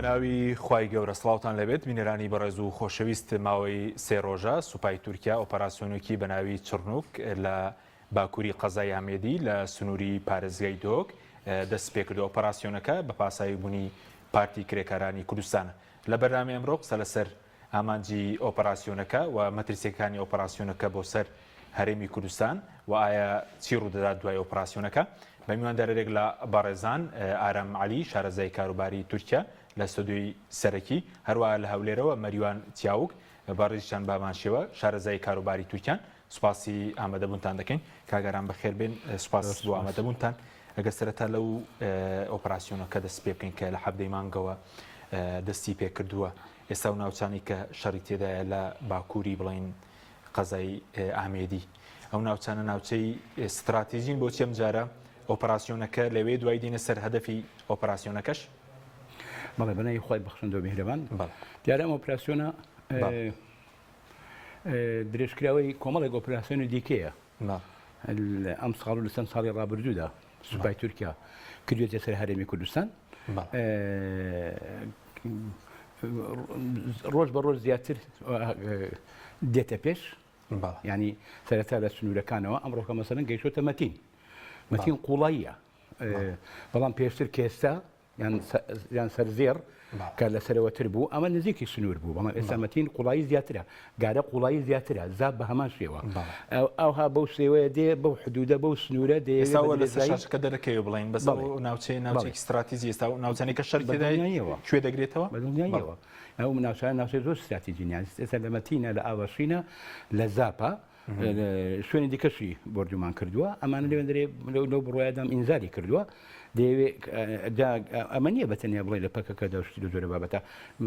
بەناوی خوای گەورە سڵاوتان لەبێت بینەرانی بەڕێز و خۆشەویست ماوەی سێ ڕۆژە سوپای تورکیا ئۆپەراسیۆنێکی بەناوی چڕنوک لە باکووری قەزای ئامێدی لە سنووری پارێزگای دۆک دەست پێ کردو. ئۆپەراسیۆنەکە بە پاسایی بوونی پارتی کرێکارانی کوردستانە. لە بەرنامەی ئەمڕۆ قسە لەسەر ئامانجی ئۆپەراسیۆنەکە و مەترسیەکانی ئۆپەراسیۆنەکە بۆ سەر هەرێمی کوردستان و ئایا چی ڕوودەدات دوای ئۆپەراسیۆنەکە. بە میواندارێک لە بەڕێزان ئارام عەلی شارەزای کاروباری تورکیا لە ستۆدیۆی سەرەکی، هەروەها لە هەولێرەوە مەریوان تیاوک بەڕێزیشان بامانشێوە شارەزای کاروباری تورکیان. سوپاسی ئامادەبوونتان دەکەین. کاگەران بەخێر بێن، سوپاس بۆ ئامادەبوونتان. ئەگە سەرەتا لەو ئۆپەراسیۆنەکە دەست پێ بکەین کە لە حەبدەی مانگەوە دەستی پێ کردووە، ئێستا و ناوچانی کە شەڕی تێدایە لە باکووری بڵین قەزای ئامێدی، ئەو ناوچانە ناوچەی ستراتیژین بۆ چەم جارە ئۆپەراسیۆنەکە لەوێ دوای دینە سەر هەدەفی ئۆپەراسیۆنەکەش؟ بەڵێ بەنای خۆی بەخشندۆ میهرەبان. دیارە ئەم ئۆپەراسیۆنە درێژکراوەی کۆمەڵێک ئۆپەراسیۆنی دیکەیە ئەم ساڵ و لە چەند ساڵی ڕابردوودا سوپای تورکیا کردوێتە سەر هەرێمی کوردستان. ڕۆژ بە ڕۆژ زیاتر دێتە پێش، ینی سەرەتا لە سنوورەکانەوە ئەمڕۆکە مەسەلەن گەیشتۆتە مەتین قوڵاییە، بەڵام پێشتر کێستا یان سەرزێر کە لە سەرەوەتر بوو، ئەمە نزیکی سنوور بوو، بەڵام ئێستا مەتین قوڵایی زیاترە، گارە قوڵایی زیاترە، زاب بە هەمان شێوە ئەوها بەو شێوەیە دێ بەو حدودە بەو سنوورە دێساکە دەرەکەوێ بڵین بەس ناوچەی ناوچێکی استراتیژی ئێستا و ناوچانێکە شەڕ تێدایەوە کوێ دەگرێتەوە بە دڵنیاییەوە. ئەو ناوچانە ناوچەی زۆر استراتیژیان ئێستا لە مەتینە لە ئاواشینە لە زاپە شوێنی دیکەشی بردومان کردووە، ئەمانە لەوێندرێ لەو بڕواایەدام ئینزاری کردووە. دەیەوێت ئەمە نییە بەتەنیا بڵێ لە پەکەکە دەشتی لە زۆرە بابەتە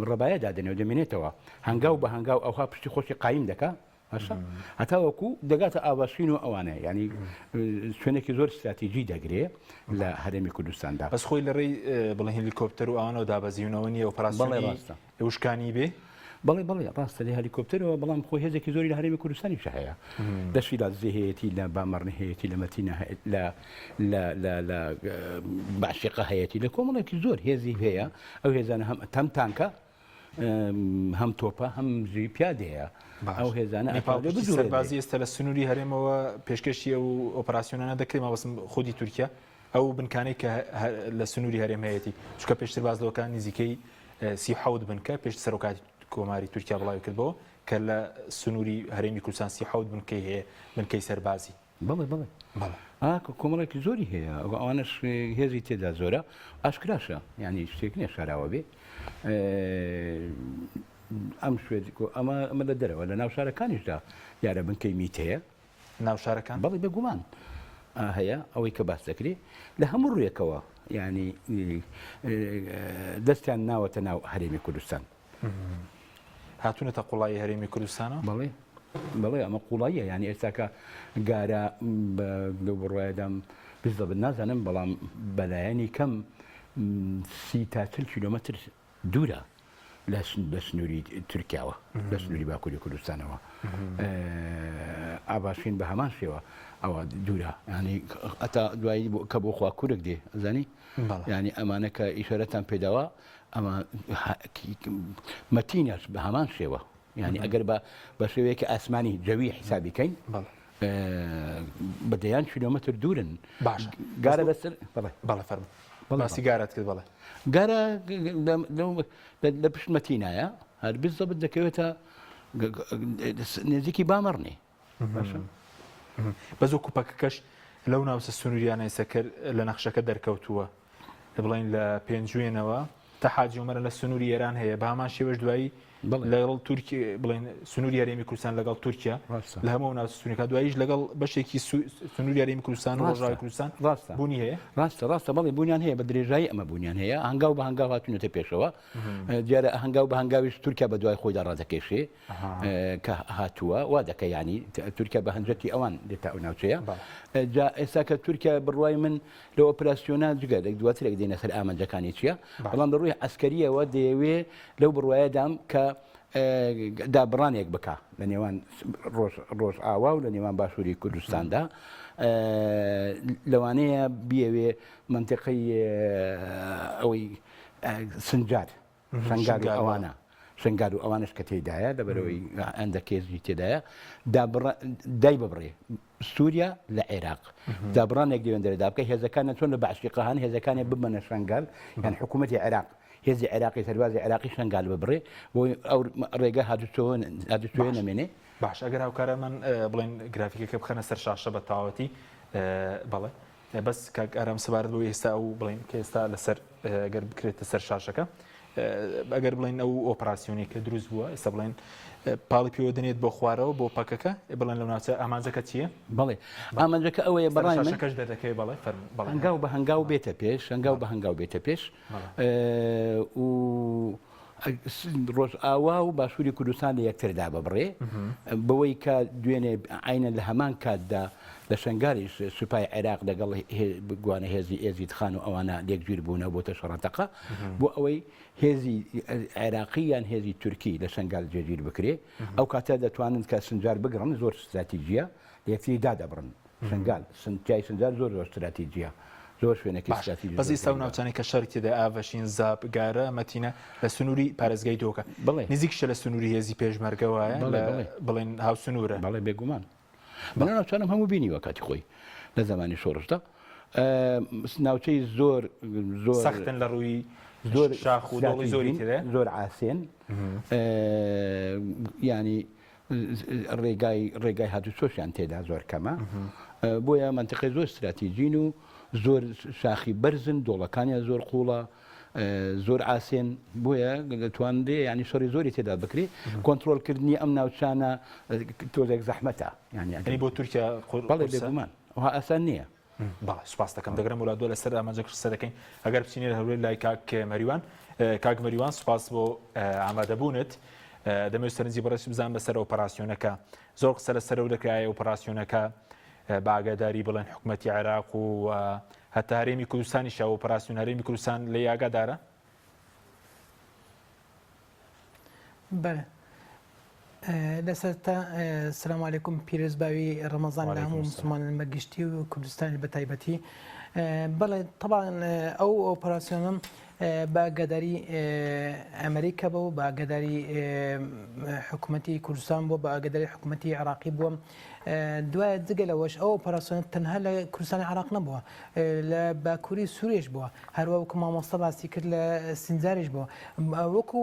ڕێبایە دادنەوە دەمێنێتەوە هەنگاو بە هەنگاو ئەوها پشتی خۆشی قایم دەکا هەتا وەکو دەگاتە ئاواشین و ئەوانەیە، ینی شوێنێکی زۆر استراتیژی دەگرێ لە هەرێمی کوردستاندا. بەس خۆی لەڕێی بڵێ هێلیکۆپتەر و ئەوانەوە دابەزیونەوە نیە ئۆپەراسیۆنی وشکانی بێ؟ بەڵێ ڕاستە لە هەلیکۆپتەرەوە، بەڵام خۆی هێزێکی زۆری لە هەرێمی کوردستانیش هەیە، دەشی لە زێهەیەتی لە بامەڕنە هەیەتی لە مەتینە لە باشێقە هەیەتی لە کۆمەڵێکی زۆر هێزی هەیە. ئەو هێزانە هەم تانکە هەم تۆپە هەم ژی پیادەیە. ئەو هێزانە سەربازی ئێستا لە سنووری هەرێمەوە پێشکەشی ئەو ئۆپەراسیۆنانە دەکرێت مەبەستم خودی تورکیا ئەو بنکانەی کە لە سنووری هەرێم هەیەتی، چونکە پێشتر بازلەوەکان نزیکەی 37 بنکە پێش سەرۆکاتی کۆماری تورکیا بڵاوی کردبەوە کە لە سنووری هەرێمی کوردستان 37 بنکەی هەیە، بنکەی سەربازی. بەڵێ کۆمەڵێکی زۆری هەیە، ئەوانش هێزی تێدا زۆرە، ئاشکراشە، ینی شتێک نییە شاراوە بێ. ئەم شوێت ئەمە لە دەرەوە لە ناو شارەکانیشدا یارە بنکەی میت هەیە، ناو شارەکان بەڵێ بێگومان هەیە ئەوەی کە باس دەکرێت لە هەموو ڕوویەکەوە، ینی دەستیان ناوەتە ناو هەرێمی کوردستان. هاتوونەتە قوڵایی هەرێمی کوردستانە؟ بەڵێ ئەمە قوڵاییە، ینی ئێستاکە گارە لەو بڕواایەدام بزەبت نازانم، بەڵام بەلایەنی کەم 30 تا 40 کیلۆمەتر دوورە لە سنووری تورکیاوە، لە سنووری باکووری کوردستانەوە. ئاباشین بە هەمان شێوە ئەوە دوورە، ینی ئەتا دوایی کە بۆ خوا کوورک دێ زانی، ینی ئەمانە کە ئیشارەتان پێداوە ئەمە مەتینەش بە هەمان شێوە، ینی ئەگەر بە شێوەیەکی ئاسمانی جەوی حیسابیکەین بەدەیان کیلۆمەتر دوورن. باش گارە بەسەر بەڵێ فەرموو باسی گارەت کرد. بەڵێ گارە لە پشت مەتینایە هەر بزەبت دەکەوێتە نزیکی بامەڕنێ. بەزۆ کوپەکەکەش لەو ناوچە سنووریانە ئێسەکرد لە نەخشەکە دەرکەوتووە، بڵین لە پێنجوێنەوە تا حاجی عومەرە لە سنووری ئێران هەیە، بە هەمان شێوەش دوایی لەگەڵ تورکی بڵین سنووری هەرێمی کوردستان لەگەڵ تورکیا لە هەموو ناو سنووریەکە دواییش لەگەڵ بەشێکی سنووری هەرێمی کوردستان و ڕۆژاوی کوردستان بوونی هەیە. ڕاستە بەڵێ بوونیان هەیە، بە درێژایی ئەمە بوونیان هەیە، هەنگاو بە هەنگاو هاتوونەتە پێشەوە. دیارە هەنگاو بە هەنگاویش تورکیا بە دوای خۆیدا ڕادەکێشێ کە هاتووە وا دەکە، ینی تورکیا بە هەنجەتی ئەوان دێتە ئەو ناوچەیە. جا ئێستا کە تورکیا بڕوای من لە ئۆپەراسیۆنە جگەرێک دواترێک دێنە سەر ئامانجەکانی چییە، بەڵام لە ڕووی ئەسکەریەوە دەیەوێ لەو بڕوایەدام کە دابڕانێک بکە لە نێوان ڕۆژ ئاوا و لە نێوان باشووری کوردستاندا، لەوانەیە بیەوێ منتیقەی ئەوەی سنجار شنگار و ئەوانە شنگار و ئەوانش کە تێدایە لەبەرەوەی ئەندە کێزی تێدایە دای ببڕێ سووریا لە عێراق دابڕانێک دەوێندەرەدا بکە هێزەکانە چۆن لە بەعشقەهان هێزەکانی ببمەنە شنگال یان حکوومەتی عێراق هێزی عێراقی سەربازی عێراقی شنگال ببڕێ بۆ ئەو ڕێگە هاتوچۆ نەمێنێ باش ئەگەر هاوکارە من بڵێن گرافیکەکە بخەنە سەر شاشە بە تاوەتی بەڵێ بەس کاک ئارام سەبارەت بۆ ئێستا ئەو بڵێن کە ئێستا لەسەر ئەگەر بکرێتە سەر شاشەکە ئەگەر بڵێن ئەو ئۆپراسسیۆنی کە دروست بووە ئێستا بڵێن پاڵی پێوە دەنێت بۆ خوارەوە بۆ پەکەکە بڵێن لەو ناوچە ئامانجەکە چییە؟ بەڵێ ئامانجەکە ئەوەیە بەڕای من شاشەکەش دەردەکەی بەڵێ هەنگاو بە هەنگاو بێتە پێش هەنگاو بە هەنگاو بێتە پێش و ڕۆژ ئاوا و باشووری کوردستان لە یەکتردا ببڕێ بەوەی کە دوێنێ عینە لە هەمان کاتدا لە شنگاریش سوپای عێراق لەگەڵ گوانە هێزی ئێزید خان و ئەوانە لێکگیر بوونە بۆتە شەڕەتەقە بۆ ئەوەی هێزی عێراقی یان هێزی تورکی لە شنگال جێگیر بکرێ ئەو کاتە دەتوانن کە سنجار بگڕن زۆر استراتیژیە لە یەکتری دادەبڕن شنگال جای سنجار زۆر استراتیژیە زۆر شوێنێکی استراتیژی بەزی ئێستا و ناوچانی کە شەڕی تێدا ئاڤەشین زاب گارە مەتینە لە سنووری پارێزگای دۆکە نزیکشە لە سنووری هێزی پێشمەرگەوەیە بڵێن هاو سنوورە بەڵێ بێگومان من ناوچانم هەموو بینیوە کاتی خۆی لە زمانی شۆڕشتا ناوچەی زۆر سەختن لە ڕووی زۆر شاخ و دڵی زۆری تێدا زۆر ئاسێن ینی ڕێگای هاتوچۆشیان تێدا زۆر کەمە بۆیە منتیقی زۆر استراتیژین و زۆر شاخی بەرزن دۆڵەکانیان زۆر قوڵە زۆر ئاسێن بۆیە دەتواندێ ینی شەڕی زۆری تێدا بکری کۆنتترۆلکردنی ئەم ناوچانە تۆزێک زەحمەتە ینی بۆ تورکیا بەڵێ بێگومان ئەوها ئاسان نییە سپاس دەکەم دەگرم وڵات دۆ لەسەر ئاماجە قسە دەکەین ئەگەر بچینێ هەولێر لای کاک مەریوان کاک مەریوان سوپاس بۆ ئامادەبوونت دەمەوێت سەرنجی بەڕێسی بزان بەسەر ئۆپەراسیۆنەکە زۆر قسە لەسەر و دەکرایە ئۆپەراسیۆنەکە باگەداری بڵێن حکوومەتی عێراق و هەتا هەرێمی کوردستانی شاو ئۆپەراسیۆن هەرێمی کوردستان لە یاگادارە؟ بەڵێ لەسەرتا سلام علیکم پیرۆزباوی ڕەمەزان لە هەموو مسلمانان بەگشتی و کوردستانی بە تایبەتی بەڵێ طبعا ئەو ئۆپەراسیۆنم باگەداری ئەمریکا بوو باگەداری حکوومەتی کوردستان بووە باگەداری حکوومەتی عراقی بووە دوایە جگەلەوەش ئەو ئۆپەراسیۆن تەنها لە کوردستانی عراق نەبووە لە باکووری سوورێش بووە هەروە وەکو مامۆستا باسی کرد لە سینجاریش بووە وەکو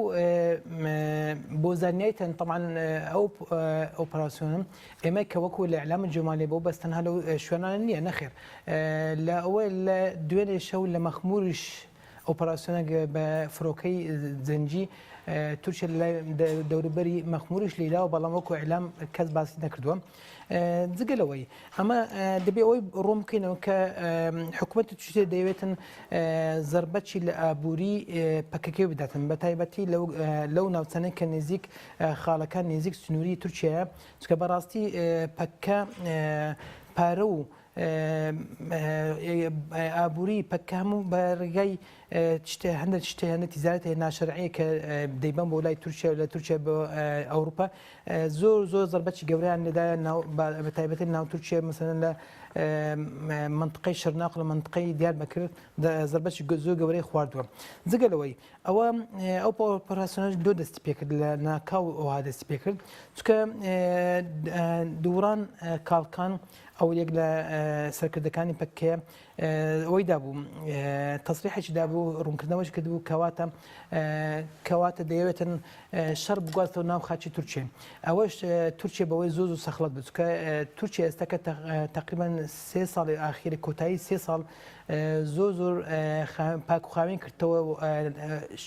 بۆ زانیایتەن طبعا ئەو ئۆپەراسیۆنم ئێمە کە وەکو لە ئیعلام جومالی بوو بەس تەنها لەو شوێنانە نییە نەخێر لە ئەوە لە دوێنێ شەو لە مەخموریش ئۆپەراسیۆنە بە فڕۆکەی زەنجی تورکیا دەوروبەری مەخموریش لیداوە بەڵام وەکو ئیعلام کەس باسی نەکردووە جگەلەوەی ئەمە دەبێ ئەوەی ڕوون بکەینەوە کە حکوومەتی تورکیا دەیەوێتن زەربەچی لە ئابووری پەکەکەی بداتن بە تایبەتی لەو ناوچانەی کە نزیک خاڵەکان نزیک سنووری تورکیایە چکە بەڕاستی پەکە پارە و ئابووری پەکە هەموو بە ڕێگای هەندێک شتێنە تیزارەت ناشەرعەیە کە دەیبەن بۆ لای تورکیا لە تورکیا بۆ ئەوروپا زۆر زەربەچی گەوریان لێدایە بە تایبەتی ناو تورکیا مەسەلەن لە منطقەی شەرناق لە منطقەی دیاربەکر زەربەچی زۆر گەورەی خواردووە جگەلەوەی ئەوە ئەو ئۆپەراسیۆنەش دۆ دەستی پێکرد لە ناکاو ئەوها دەستی پێکرد چکە دووران کاڵکان ئەو یەک لە سەرکردەکانی پەکەیە ئەوەی دابوو تەسریحێکی دابوو ڕوونکردنەوەش کردبوو کەواتە دەیەوێتن شەڕ بگوازتەوە ناو خاچی تورکیا ئەوەش تورکیا بەوەی زۆر سەخڵەت بوو چکە تورکیا ئێستاکە تقریبان 3 ساڵی ئاخیری کۆتایی 3 ساڵ زۆر پاک و خاوێن کردەوە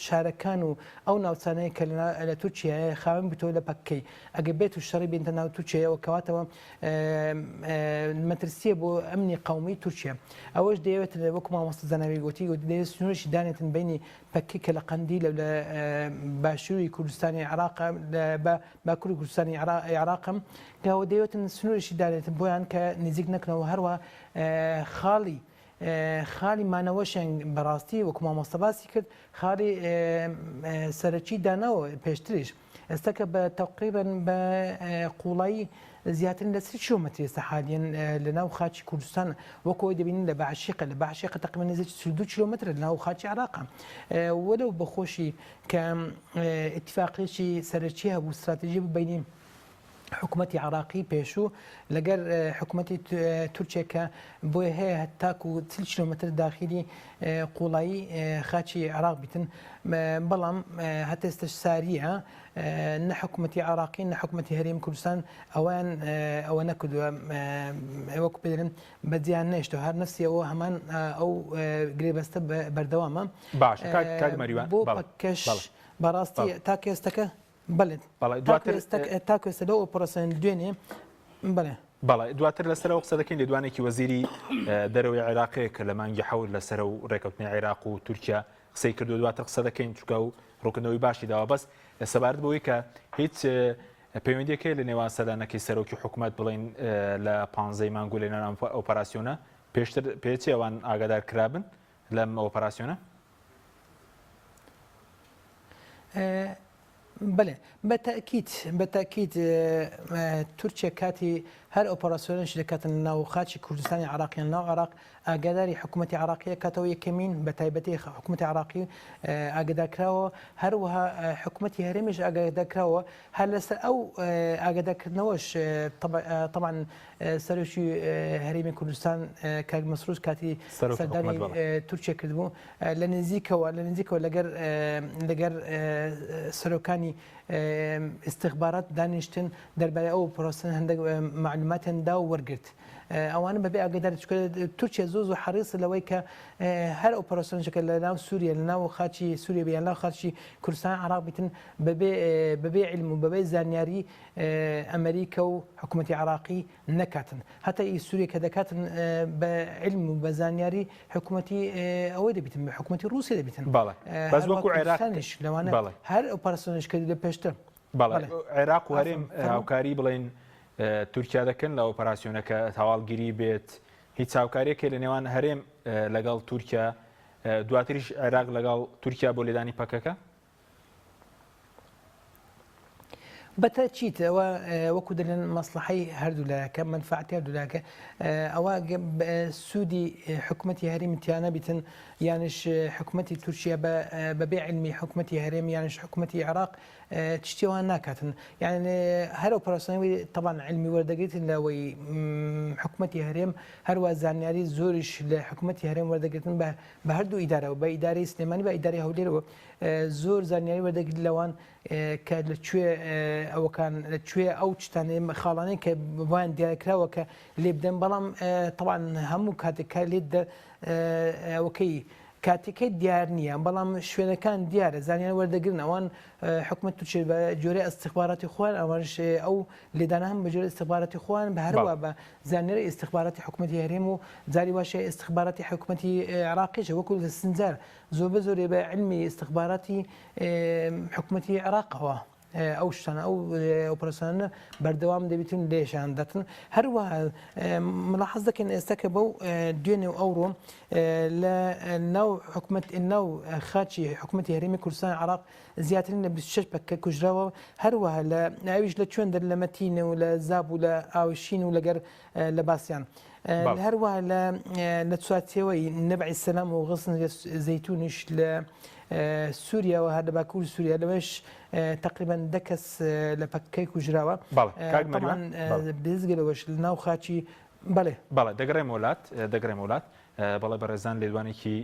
شارەکان و ئەو ناوچانەیە کە لە تورکیایە خاوێن بتەوە لە پەکەی ئەگە بێت و شەڕی بێنتە ناو تورکیایەوە کەواتەوە مەترسیە بۆ ئەمنی قەومی تورکیا ئەوەش دەیەوێت وەکو مامۆستا زاناوی گوتی دەیەوێت سنوورێکی دانێتن بینی پەکەی کە لە قەندیل لە باشووری کوردستانی عێراق باکووری کوردستانی عێراقم کەەوە دەیەوێتن سنوورێکی دانێتن بۆیان کە نزیک نەکەنەوە هەروە خاڵی مانەوەشیان بەڕاستی وەکو مامۆستا باسی کرد خاڵی سەرەکی داناوە پێشتریش ئێستا کە بە تقریبن بە قوڵایی زیاتر لە 30 کیلۆمەتری سەحالیان لە ناو خاچی کوردستان وەکەوەی دەبینین لە بەعشیقە تقریبا نزیک 32 کیلۆمەتر لە ناو خاچی عێراقە وەلەو بەخۆشی کە ئیتفاقیەکی سەرەکی هەبوو استراتیژی ببینیم حکوومەتی عراقی پێشوو لەگەر حکوومەتی تورکێکە بۆیە هەیە تاکو 30 کیلۆمەتر داخلی قوڵایی خاچی عراق بیتن بەڵام هەتا ئێستش ساریە نە حکوومەتی عراقی نە حکوومەتی هەرێمی کوردستان ئەوان ئەوە نەکردووە وەکو پێدرن بەجیان نێشتەوە هەر نفسی ئەوە هەمان ئەو گرێبەستە بەردەوامە باش مەریوان بۆ پەکەش بەڕاستی تاکە ئێستەکە بەڵێ تاکو ئێستا لەو ئۆپۆراسیۆن دوێنێ بڵێ بەڵێ دواتر لەسەرەوە قسە دەکەین لێدوانێکی وەزیری دەرەوەی عێراقەیە کە لە مانگی حەوت لەسەر و ڕێکەوتنی عێراق و تورکیا قسەی کردو دواتر قسە دەکەین چونکە و ڕوونکردنەوەی باشی داوە بەس سەبارەت بەوەی کە هیچ پەیوەندیەکەی لە نێوان سەردانەکەی سەرۆکی حکوومەت بڵین لە 15 مانگو لێنەران ئۆپەراسیۆنە پێشتر پێچی ئەوان ئاگادار کرابن لەم ئۆپەراسیۆنە؟ بله بەتاکید تورکیا کاتی هەر ئۆپەراسیۆنێک دەکاتن ناو خاچی کوردستانی عراقیان ناو عراق ئاگاداری حکوومەتی عراقیە کاتەوە یەکەمین بە تایبەتی حکوومەتی عراقی ئاگادارکراوە هەروەها حکوومەتی هەرێمیش ئاگادارکراوە هەر لەسەر ئەو ئاگادارکردنەوەش طبعا سەرۆکی هەرێمی کوردستان کاک مەسعود کاتی سەردانی تورکیا کردبوو لە نزیکەوە لەگەر سەرۆکانی استخبارات دانیشتن دەربارەی ئەو پرۆسن هەندێک معلوماتیاندا و وەرگرت ئەوانە بەبێ ئاگادار تورکیا زۆر حریصە لەوەی کە هەر ئۆپەراسیۆنێکە لە ناو سووریا لە ناو خاچی سووریا بیان لەو خاچی کوردستان عراق بیتن بەبێ علم و بەبێ زانیاری ئەمریکا و حکوومەتی عراقی نەکاتن هەتا ئی سووریا کە دەکاتن بە علم و بە زانیاری حکوومەتی ئەوەی دەبیتن حکوومەتی ڕووسیا دەبیتن بەس وەکو عێراقیش لەوانە هەر ئۆپەراسیۆنێک کە لە پێشتر عێراق و هەرێم هاوکاری بڵین تورکیا دەکەن لە ئۆپەراسیۆنەکە تاواڵگیری بێت هیچ هاوکاریەکێ لە نێوان هەرێم لەگەڵ تورکیا دواتریش عێراق لەگەڵ تورکیا بۆ لێدانی پەکەکە بەتاکید ئەوە وەکو دەڵێن مەسلحەی هەردوولایەکە منفعەتی هەردوولایەکە ئەوە سوودی حکوومەتی هەرێمی تیانە بیتن یانش حکوومەتی تورکیا بەبێ علمی حکوومەتی هەرێم یانش حکوومەتی عێراق تشتیوان ناکاتن یعنی هەر ئۆپەراسیۆنەوەی طبعا علمی وەردەگریتن لەوەی حکوومەتی هەرێم هەروە زانیاری زۆریش لە حکوومەتی هەرێم وەردەگرتن بە هەردوو ئیدارەوە بە ئیدارەی سلێمانی بە ئیداری هەولێرەوە زۆر زانیاری وەردەگرت لەوان کە لەکوێ ئەوەکان لەکوێ ئەو شتانەی خاڵانەی کە بۆیان دیارکراوە کە لێ بدەن بەڵام طبعا هەموو کاتێکە لێ ئەوەکەی کاتێکەی دیار نییە بەڵام شوێنەکان دیارە زانیان وەردەگرن ئەوان حکوومەت تووشێ بە جۆرەی ئەستخباراتی خوان ئەوانش ئەو لێدانە هەم بە جۆرە ئستخباراتی خوان بە هەروە بە زانیاری ئستخباراتی حکوومەتی هەرێم و جاری واشە ئستخباراتی حکوومەتی عێراقیش وەکو لە سنجار زۆر بە زۆرێ بە علمی ئستخباراتی حکوومەتی عێراقەوە ئەو شتانە ئەو ئۆپەراسیۆنە بەردەوام دەبێتن لێشان دەتن هەروەها ملاحەز دەکەن ئێستا کە بەو دوێنێ و ئەوڕۆ لە ناو حکوومەت ناو خاچی حکوومەتی هەرێمی کوردستان عێراق زیاترین لە 26 پەکە کوژراوە هەروەها لە ناویش لە چۆن دەر لە مەتینە و لە زاب و لە ئاوشین و لەگەر لە باسییان هەروەها لە چواتێوەی نەبعی سەلام و غەسن زەیتونیش لە سووریاوە هەر لە باکوور سووریا لەوەش تقریبا دەکەس لە پەکەی کوژراوە بێزگەلەوەش لە ناو خاچی بەڵێ دەگەڕێم وڵات بەڵێ بەڕێزان لێدوانێکی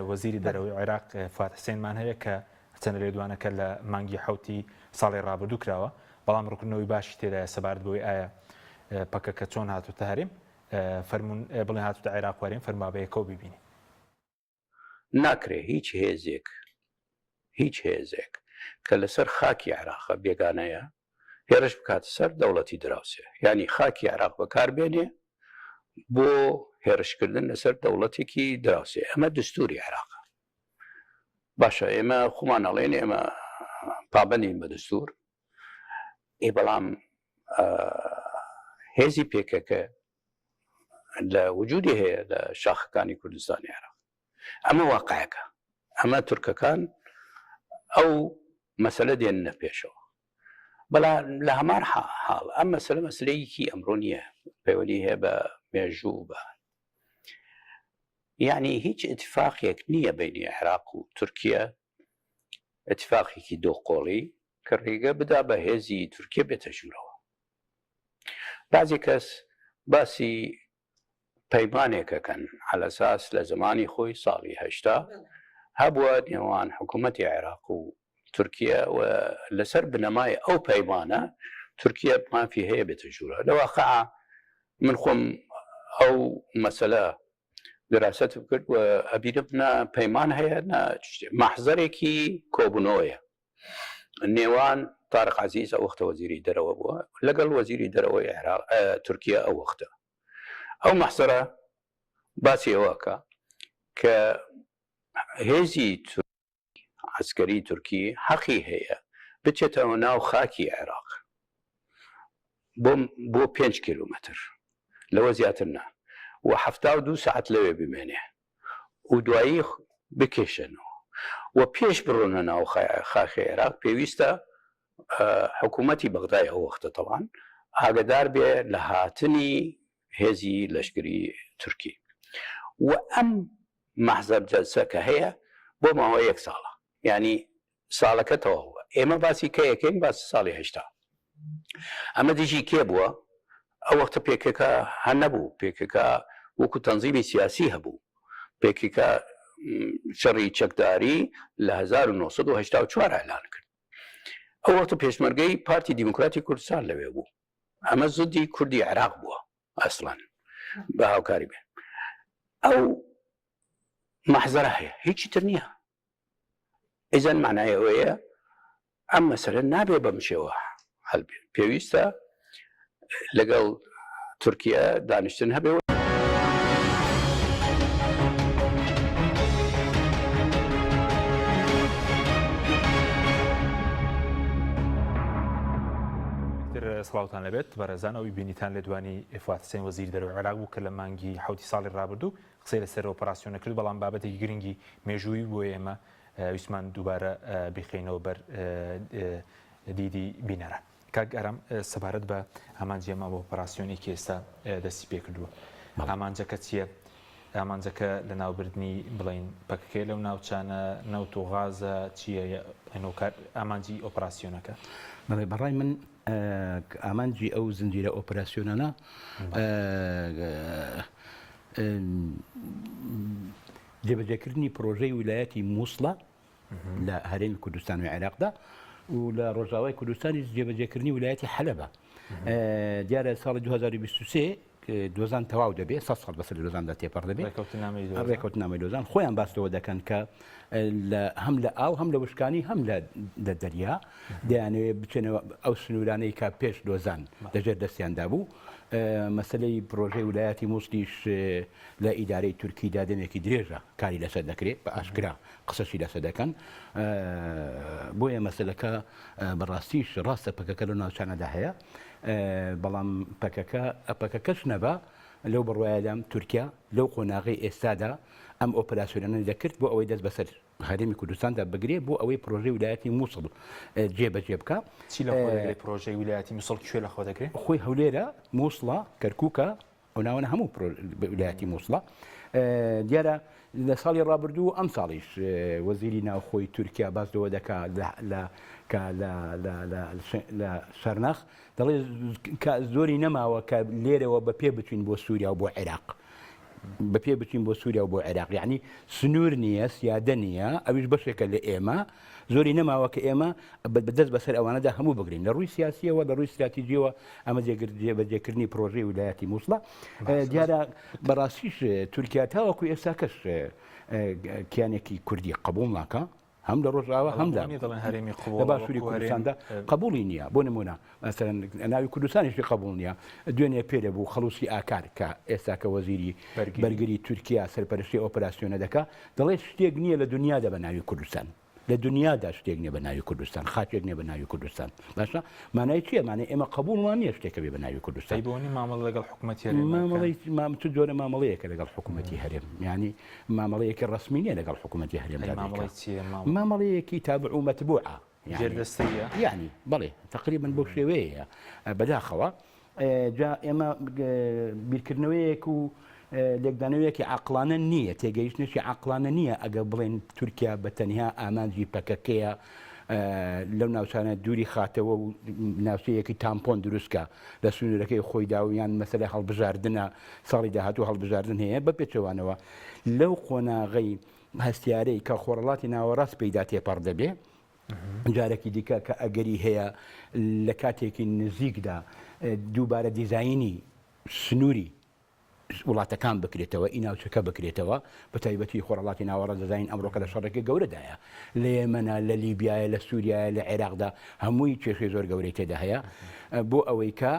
وەزیری دەرەوەی عێراق فات حسێنمان هەیە کە چەند لێدوانەکە لە مانگی حەوتی ساڵی ڕابردوو کراوە بەڵام ڕوونکردنەوەی باشی تێدایە سەبارەت بەوەی ئایا پەکەکە چۆن هاتووتە هەرێم فەرمون بڵێ هاتووتە عێراق وارێن فەرمابەیەکەوە ببینی ناکرێ هیچ هێزێک کە لەسەر خاکی عێراقە بێگانەیە هێرش بکاتە سەر دەوڵەتی دراوسێ ینی خاکی عێراق بەکاربێنێ بۆ هێرشکردن لەسەر دەوڵەتێکی دراوسێ ئەمە دستوری عێراقە باشە ئێمە خۆمان ئەڵێن ئێمە پابەندین بە دستور بەڵام هێزی پێکەکە لە وجودی هەیە لە شاخەکانی کوردستانی عێراق ئەمە واقعەکە ئەمە تورکەکان ئەو مەسەلە دێننە پێشەوە بەڵام لە هەمان حاڵ ئەم مەسەلە مەسلەیەکی ئەمڕۆ نییە پەیوەندی هەیە بە مێژوو بە یعنی هیچ اتفاقێک نییە بینی عێراق و تورکیا اتفاقێکی دۆقۆڵی کە ڕێگە بدا بە هێزی تورکیا بێتە ژوورەوە بعضی کەس باسی پەیمانێکەکەن على ئەساس لە زمانی خۆی ساڵی هەشتا هەبووە نێوان حکوومەتی عێراق و تورکیا و لەسەر بنەمای ئەو پەیمانە تورکیا مافی هەیە بێتە ژوورە لەواقع من خۆم ئەو مەسەلە دراست کرد و ئەبیرم نە پەیمان هەیە مەحزەرێکی کۆبوونەوەیە نێوان تارق عەزیز ئەو وەختە وەزیری دەرەوە بووە لەگەڵ وەزیری دەرەوەی تورکیا ئەو وەختە ئەو مەحزەرە باسی ئەوەکە کە هێزی عسکەری تورکی حەقی هەیە بچێتەوە ناو خاکی عێراق بۆ 5 کیلومتر لەوە زیاتر نا و 72 ساعت لەوێ بمێنێ و دوایی بکێشنەوە و پێش بڕۆنە ناو خاکی عێراق پێویستە حکوومەتی بەغدای ئەو وەختە تەوان ئاگدار بێ لە هاتنی هێزی لەشکری تورکی و ئەم مەحزەر جەلسە کە هەیە بۆ ماوە 1 ساڵە ینی ساڵەکە تەواوە ئێمە باسی کەیەکەین باسی ساڵی هەشتا ئەمە دیژی کێ بووە ئەو وەختە پێکەکە هەر نەبوو پێکەکە وەکو تەنزیمی سیاسی هەبوو پێکەکە شەڕی چەکداری لە 1984 ئەعلان کرد ئەو وەختە پێشمەرگەی پارتی دیموکراتی کوردستان لەوێ بوو ئەمە زودی کوردی عێراق بووە ئەسڵەن بە هاوکاری بێ ئەو مەحزەرە هەیە هیچی تر نییە ئیزەن معنای ئەوەیە ئەم مەسەلە نابێ بەم شێوە هەڵبێ پێویستە لەگەڵ تورکیا دانیشتن هەبێ سڵاوتان لەبێت بەڕێزانەوەی بینیتان لە دوانی ئفاتسین وەزیر دەرەوەی عێراق بوو کە لە مانگی حوتی ساڵی ڕابردوو قسەی لەسەر ئۆپەراسیۆنە کرد بەڵام بابەتێکی گرنگی مێژووی بۆ ئێمە ویسمان دووبارە بخینەوە بەر دیدی بینەرە کاک ئەرام سەبارەت بە ئامانجی ئەمە بۆ ئۆپەراسیۆنێکی ئێستا دەستی پێ کردووە ئامانجەکە چییە؟ ئامانجەکە لە ناوبردنی بڵین پەکەکەی لەو ناوچانە نەوت و غازە چییە ئامانجی ئۆپەراسیۆنەکە؟ بەڵێ بەڕای من ئامانجی ئەو زنجیرە ئۆپەراسیۆنانە جێبەجێکردنی پرۆژەی ویلایەتی مووسڵە لە هەرێمی کوردستان و عێراقدا و لە ڕۆژاوای کوردستانی جێبەجێکردنی ویلایەتی حەلەبە دیارە ساڵی 2023 دۆزان تەواو دەبێت 100 ساڵ بەسەر دۆزاندا تێپەڕ دەبێت ڕێکەوتنامەی دۆزان خۆیان باستەوە دەکەن کە هەم لە ئاو هەم لە وشکانی هەم لە دەریا دەیانەوێت بچێنەوە ئەو سنوورانەی کا پێش دۆزان دەژێت دەستیاندا بوو مەسلەی پرۆژەی ویلایەتی مووسڵیش لە ئیدارەی تورکیدا دەمێکی درێژە کاری لەسەر دەکرێت بە ئاشکرا قسەشی لەسەر دەکەن بۆیە مەسلەکە بەڕاستیش ڕاستە پەکەکە لە ناوچانەدا هەیە بەڵام پەکەکەش نەبا لەو بڕواایەدام تورکیا لەو قۆناغی ئێستادا ئەم ئۆپەراسیۆنانە دەکرد بۆ ئەوەی دەست بەسەر هەرێمی کوردستاندا بگرێت بۆ ئەوەی پرۆژەی ویلایەتی مووسڵ جێبەجێ بکە چی لە پرۆژەی ویلایەتی مووسڵ کوێ لە خۆ دەکرێت خۆی هەولێرە مووسڵە کەرکووکە ئەو ناوەنە هەموو ویلایەتی مووسڵە دیارە لە ساڵی ڕابردوو ئەم ساڵیش وەزیری ناوخۆی تورکیا باسەوە دەکات لە شەرنەخ دەڵێ زۆری نەماوە کە لێرەوە بە پێ بچین بۆ سووریا و بۆ عێراق بە پێ بچین بۆ سووریا و بۆ عێراق یعنی سنوور نییە سیادە نییە ئەویش بەشێکە لە ئێمە زۆری نەماوە کە ئێمە بەدەست بەسەر ئەوانەدا هەموو بگرین لە ڕووی سیاسیەوە لە ڕووی استراتیژیەوە ئەمە جێبەجێکردنی پرۆژەی ویلایەتی مووسڵە دیارە بەڕاستیش تورکیا تاوەکو ئێستا کەش کیانێکی کوردی قبوڵ ناکە هەم لە ڕۆژاوە هەمدا لە باشووری کوردستاندا قبوڵی نییە بۆ نمونە مەسەرەن ناوی کوردستانیشی قبوڵ نییە دوێنێ پێرە بوو خەڵوسی ئاکار کە ئێستا کە وەزیری بەرگری تورکیا سەرپەرشتی ئۆپەراسیۆنە دەکا دەڵێت شتێک نییە لە دنیادا بە ناوی کوردستان لە دنیادا شتێک نییە بە ناوی کوردستان خاچێک نییە بە ناوی کوردستان باشە مانای چییە مانای ئێمە قبوڵمان نییە شتێکە بێ بە ناوی کوردستان بۆنی مامەڵە لەگەڵ حکوومەتی تو جۆرە مامەڵەیەکە لەگەڵ حکوومەتی هەرێم ینی مامەڵەیەکی ڕسمی نییە لەگەڵ حکوومەتی هەرێم مامەڵەیەکی تابع و مەتبوعە جێردەستەیە یعنی بەڵێ تقریبا بۆ شێوەیە بەداخەوە جا ئێمە بیرکردنەوەیەک و لێکدانەوەیەکی عقلانە نییە تێگەیشتنێکی عقلانە نییە ئەگە بڵێن تورکیا بە تەنیا ئامانجی پەکەکەیە لەو ناوچانە دووری خاتەوە و ناوچەیەکی تامپۆن دروستکە لە سنوورەکەی خۆیدا و یان مەسەلەی هەڵبژاردنە ساڵی داهاتوو هەڵبژاردن هەیە بە پێچەوانەوە لەو قۆناغەی هەستیارەی کە خۆڕەڵاتی ناوەڕاست پێیدا تێپەڕ دەبێ جارێکی دیکە کە ئەگەری هەیە لە کاتێکی نزیکدا دووبارە دیزایانی سنووری وڵاتەکان بکرێتەوە ئیناوچەکە بکرێتەوە بە تایبەتی خۆڕەڵاتی ناوەڕە دەزین ئەمڕۆکە لە شەڕێکی گەورەدایە لە یێمەنە لە لیبیایە لە سووریایە لە عێراقدا هەمووی کێشەی زۆر گەورەی تێدا هەیە بۆ ئەوەی کە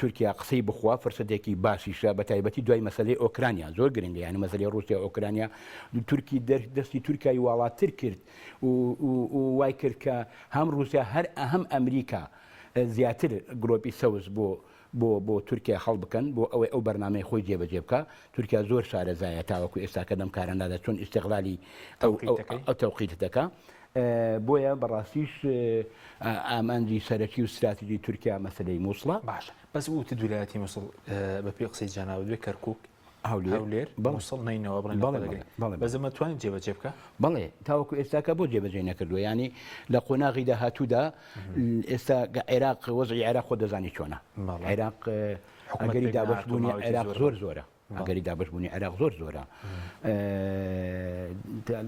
تورکیا قسەی بخوا فرسەتێکی باشیشە بە تایبەتی دوای مەسەلەی ئۆکرانیا زۆر گرنگە یعنی مەسەلەی رووسیا ئۆکرانیا تورکی دەستی تورکای واڵاتر کرد و وای کرد کە هەم رووسیا هەم ئەمریکا زیاتر گرۆپی سەوز بۆ تورکیا هەڵ بکەن بۆ ئەوەی ئەو بەرنامەی خۆی جێبەجێ بکە تورکیا زۆر شارەزایە تاوەکو ئێستاکە دەم کارەندادا چۆن ئیستیغلالی ئەو تەوقیت دەکا بۆیە بەڕاستیش ئامانجی سەرەکی و استراتیژی تورکیا مەسەلەی مووسڵە باش بەس وتە ویلایەتی مووسڵ بە پێی قسەی جاناوە دوێ کەرکووک هەولێر مووسڵ نینەوە بڵێن بەزمە توانین جێبەجێ بکە بەڵێ تاوەکو ئێستاکە بۆ جێبەجێ نەکردووە ینی لە قۆناغی داهاتوودا ئێستا عێراق وەزعی عێراق خۆ دەزانی چۆنە عێراق ئەگەری دابەشبوونی عێراق زۆرە ئەگەری دابشبوونی عێراق زۆرە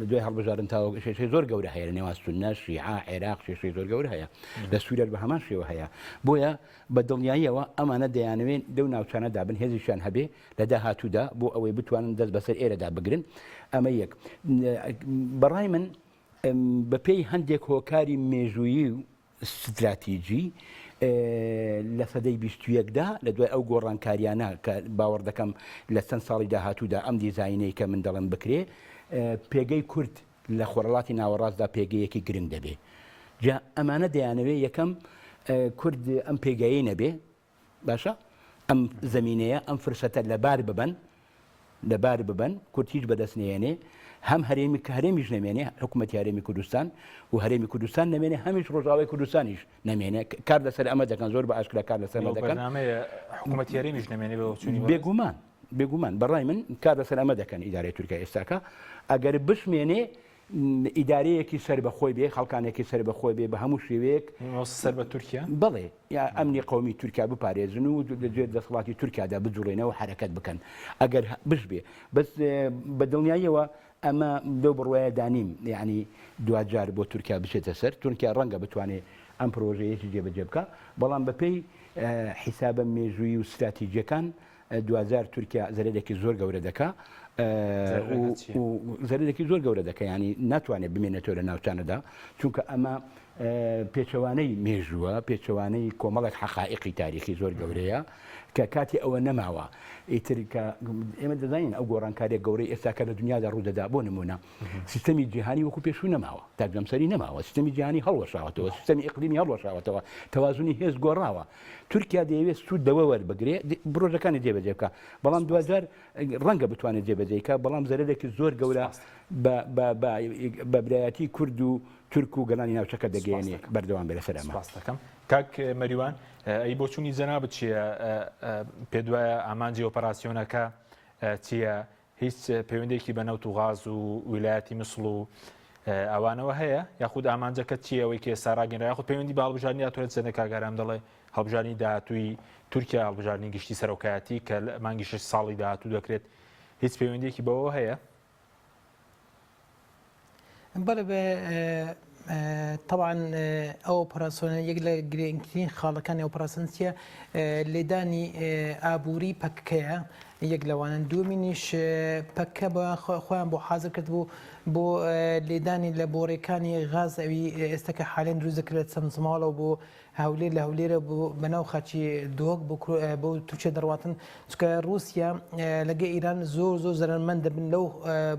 لە دوای هەڵبژارن تاوە شێشەی زۆر گەورە هەیە لە نێوان سونە شیعە عێراق شێشەی زۆر گەورە هەیە لە سووریا بە هەمان شێوە هەیە بۆیە بە دڵنیاییەوە ئەمانە دەیانوێن دەو ناوچانە دابن هێزیشان هەبێ لە داهاتوودا بۆ ئەوەی بتوانن دەست بەسەر ئێرەدا بگرن ئەمە یەک بەڕای من بەپێی هەندێک هۆکاری مێژویی و استراتیژی لە سەدەی 21دا لە دوای ئەو گۆڕانکاریانە کە باوەڕ دەکەم لە چەند ساڵی داهاتوودا ئەم دیزاینەی کە من دەڵم بکرێ پێگەی کورد لە خۆڕەڵاتی ناوەڕاستدا پێگەیەکی گرنگ دەبێ جا ئەمانە دەیانەوێ یەکەم کورد ئەم پێگەیە نەبێ باشە ئەم زمینەیە ئەم فرسەتە لەبار ببەن کورد هیچ بەدەست نێنێ هەم هەرێمیش نەمێنێ حکوومەتی هەرێمی کوردستان و هەرێمی کوردستان نەمێنێ هەمیش ڕۆژاوای کوردستانیش نەمێنێ کار لەسەر ئەمە دەکەن زۆر بە ئاشکرا کار لەسەر دەکەن حکوومەتی هەرێمیش نەمێنێ بێگومان بەڕای من کار لەسەر ئەمە دەکەن ئیدارەی تورکیا ئێستاکە ئەگەر بشمێنێ ئیدارەیەکی سەر بەخۆی بێ خەڵکانێکی سەر بەخۆی بێ بە هەموو شێوەیەک سەر بە تورکیا بڵێ یا ئەمنی قومی تورکیا بپارێزن و لەجێ دەسەڵاتی تورکیادا بجوڵێنەوە حرەکەت بکەن ئەگەر بش بێ بەس بە دڵنیاییەوە ئەمە لەو بڕواایە دانیم یعنی دوجار بۆ تورکیا بچێتە سەر تورکیا ڕەنگە بتوانێت ئەم پرۆژەیەکی جێبەجێ بکە بەڵام بەپێی حیسابە مێژووی و استراتیژیەکان 2000 تورکیا زەرێکی زۆر گەورە دەکا زەرێکی زۆر گەورە دەکە ینی ناتوانێت بمێنێتەوە لە ناوچانەدا چونکە ئەمە پێچەوانەی مێژووە پێچەوانەی کۆمەڵێک حقائقی تاریخی زۆر گەورەیە کە کاتی ئەوە نەماوە ئیتر کە ئێمە دەزانین ئەو گۆڕانکاریە گەورەی ئێستاکە لە دنیادا ڕوودەدا بۆ نمونە سیستەمی جیهانی وەکو پێشوو نەماوە تاگەمسەری نەماوە سیستەمی جیهانی هەڵوەشاوەتەوە سیستەمی ئیقلیمی هەڵوەشاوەتەوە تەوازونی هێز گۆڕاوە تورکیا دەیەوێت سوود دەوە وەربگرێ پرۆژەکانی جێبەجێ بکە بەڵام 2000 ڕەنگە بتوانێت جێبەجێکە بەڵام زەرێکی زۆر گەورە بە برایەتی کورد و تورک و گەڵانی ناوچەکە دەگەێنێ بەردەوام بێ لەسەر ئەمە دەکەم کاک مەریوان ئەی بۆ چوونی جەناب چییە پێ دوایە ئامانجی ئۆپەراسیۆنەکە چییە هیچ پەیوەندێکی بە نەوت و غاز و ویلایەتی مسڵ و ئەوانەوە هەیە یاخود ئامانجەکە چییە ئەوەی کە ئێستا یاخود پەیوەندی بە هەڵبژاردننی دەتوانێت چەندە کاگەرام دەڵێ هەڵبژاردننی داهاتووی تورکیا هەڵبژاردننی گشتی سەرۆکایەتی کە مانگی 6 ساڵی داهاتوو دەکرێت هیچ پەیوەندێکی بەوە هەیە بەڵێ طبعا ئەو ئۆپەراسیۆنە یەک لە گرنگترین خاڵەکانی ئۆپەراسیۆنە لێدانی ئابووری پەککەیە یەک لەوانە دووەمینیش پەککە خۆیان بۆ حازر کرد بوو بۆ لێدانی لە بۆڕێکانی غاز ئەوی ئێستاکە حالێن دروست دەکرێت سەمزماڵەوە بۆ هەولێر لە هەولێرە بەناو خاچی دۆک بۆ تووچە دەڕواتن چکە رووسیا لەگە ئیران زۆر زەرمەند دەبن لەو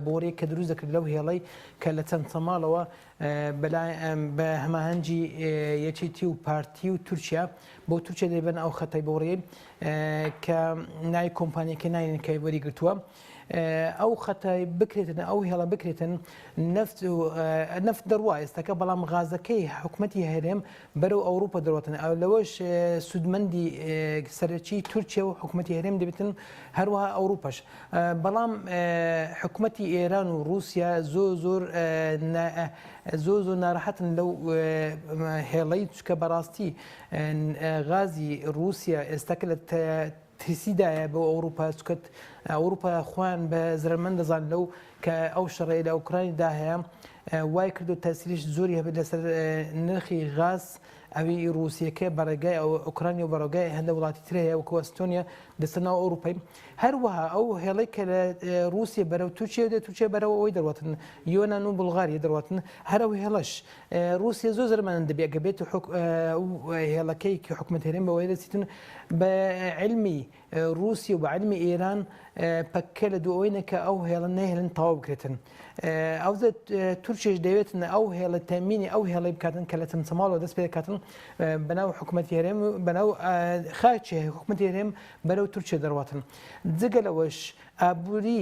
بۆڕێک کە دروست دەکرد لەو هێڵەی کە لە چەند سەماڵەوە بە هەماهەنگی یەکێتی و پارتی و تورکیا بۆ تورکیا دەبن ئەو خەتای بۆڕێ کە ناوی کۆمپانیەکە ناینکای وەری گرتووە ئەو خەتای بکرێتن ئەو هێڵە بکرێتن نەفت دەڕوا ئێستاکە بەڵام غازەکەی حکوومەتی هەرێم بەرەو ئەوروپا دەڕاتن ئەو لەوەش سودمەندی سەرچی تورکیا و حکوومەتی هەرێم دەبێتن هەروەها ئەوروپاش بەڵام حکوومەتی ئێران و رووسیا زۆر ناڕەحەتن لەو هێڵەی چکە بەڕاستی غازی رووسیا ئێستاکە لە ترسیدایە بۆ ئەوروپا چکت ئەوروپا خوان بە زرمەند دەزان لەو کە ئەو شەڕێ لە ئوکرایندا هەیە وای کردو تەسیریش زۆری هەبێت لەسەر نرخی غاز ئەوی رووسیەکە بەڕێگای ئەو ئوکرانی و بەڕێگای هەندە وڵاتی ترەیە وەکو ئەستۆنیا دەستەناو ئەوروپای هەروەها ئەو هێڵەی کە لە رووسیا بەرەو تورکیا دێت تورکیا بەرەوە ئەوی دەڕاتن یۆنان و بڵغاریە دەڕاتن هەرەو هێڵەش رووسیا زۆر زەرمانە دەبێت گەبێت هێڵەکەی کە حکوومەت هەرێم بەوەی دەچیتن بە علمی رووسیا و بە علمی ئێران پەککە لە دوئەوەینەکە ئەو هێڵە نەهێڵن تەواو بکرێتن ئەو تورکیش دەوێتن ئەو هێڵە تەمینی ئەو هێڵی بکاتن کە لە چەمچەماڵەوە دەست پێ دەکاتن بەناو حکوومەتی هەرێم بەناو خاچی حکوومەتی هەرێم بەرەو تورکیا دەڕواتن جگە لەوەش ئابووری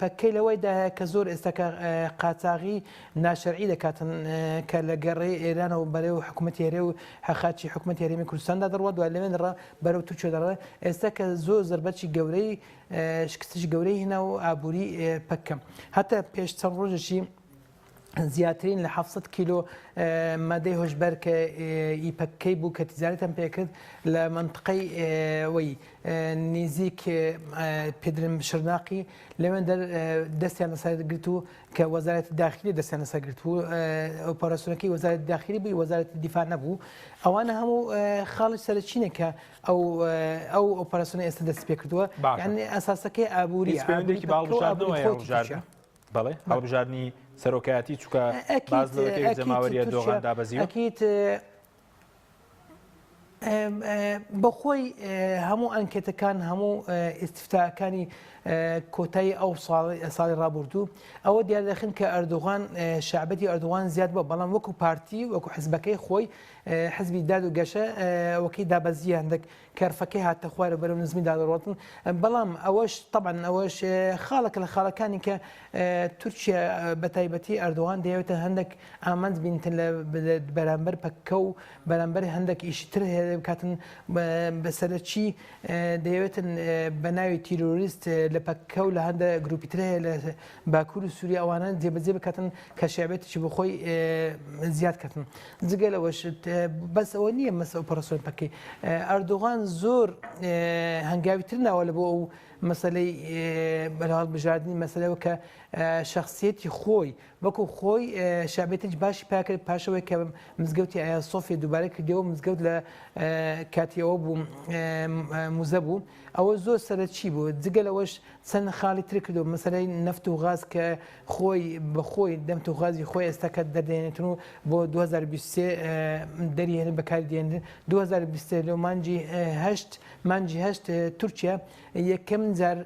پەکەی لەوەیدا کە زۆر ئێستاکە قاچاغی ناشەرعی دەکاتن کە لە گەڕێی ئێرانە و بەرەو حکوومەتی هەرێ و خاچی حکوومەتی هەرێمی کوردستاندا دەڕوات دوای لەوێن ڕ بەرەو تورکیا دەڕێ ئێستا کە زۆر زربەتی گەورەی شکستش گەورەی هێنا و ئابووری پەکەم هەتا پێش چەند ڕۆژێکی زیاترین لە 700 کیلۆ مادەی هۆشبەر کە ئیپەکەی بوو کە تیزارەتان پێکرد لە منطقەی وەی نزیک پێدرن شرناقی لەوێن دەستیان لەسەرگرت و کە وەزارەتی داخلی دەستیان لەسەرگرت بوو ئۆپەراسیۆنەکەی وەزارەتی داخلی بووی وەزارەتی دیفاع نەبوو ئەوانە هەموو خاڵی سەرچینە کە ئەو ئۆپەراسیۆنە ئێستا دەست پێ کردووە یعنی ئەساسەکەی ئابووری بەڵێ هەڵبژاردننی سەرۆکایەتی چووکە باز لەوەی جەماوەریە دۆغان دابەزی ئەکیت بەخۆی هەموو ئەنکێتەکان هەموو ئیستفتاکانی کۆتایی ئەو ساڵی ڕابردوو ئەوە دیار دەخن کە ئەردوغان شعبەتی ئەردوغان زیاد بووە بەڵام وەکو پارتی وەکو حزبەکەی خۆی حزبی داد و گەشە وەکەی دابەزیە هەندێک کەرفەکەی هاتە خوارە بەرەو نزمی دادڕاتن بەڵام ئەوەش طبعا ئەوەش خاڵێک لە خاڵەکانی کە تورکیا بەتایبەتی ئەردوغان دەیەوێتە هەندێک ئامانج بینتن لە بەرامبەر پەککە و بەرامبەر هەندێک ئیشتر هەیە بکاتن بەسەرچی دەیەوێتن بە ناوی تیرۆریست لە پەککە و لە هەندە گروپیتر هەیە لە باکوور و سووری ئەوانە جێبەجێ بکاتن کە شعبێتیی بخۆی زیاد کردن جگە لەوەش بەس ئەوە نییە مەسە ئۆپەراسیۆن پەکەی ئەردوغان زۆر هەنگاویتر ناوە لە بۆ ئەو مەسلەی بەرهەڵ بژاردننی مەسلەوە کە شخصیەتی خۆی وەکو خۆی شعبێتیش باشی پاکرد پاشەوەی کە مزگەوتی ئایا سۆفی دووبارە کردەوە مزگەوت لە کاتیەوە بوو موزە بوو ئەوە زۆر سەرچی بوو جگە لەوەش چەند خاڵی تر کردو مەسەلەی نەفت و غاز کە خۆی بەخۆی دەمت و غازی خۆی ئێستاکە دەردێنێتن و بۆ 2023 دەریێنن بەکاری دێنن 2023 لە مانجی هەشت تورکیا یەکەم جار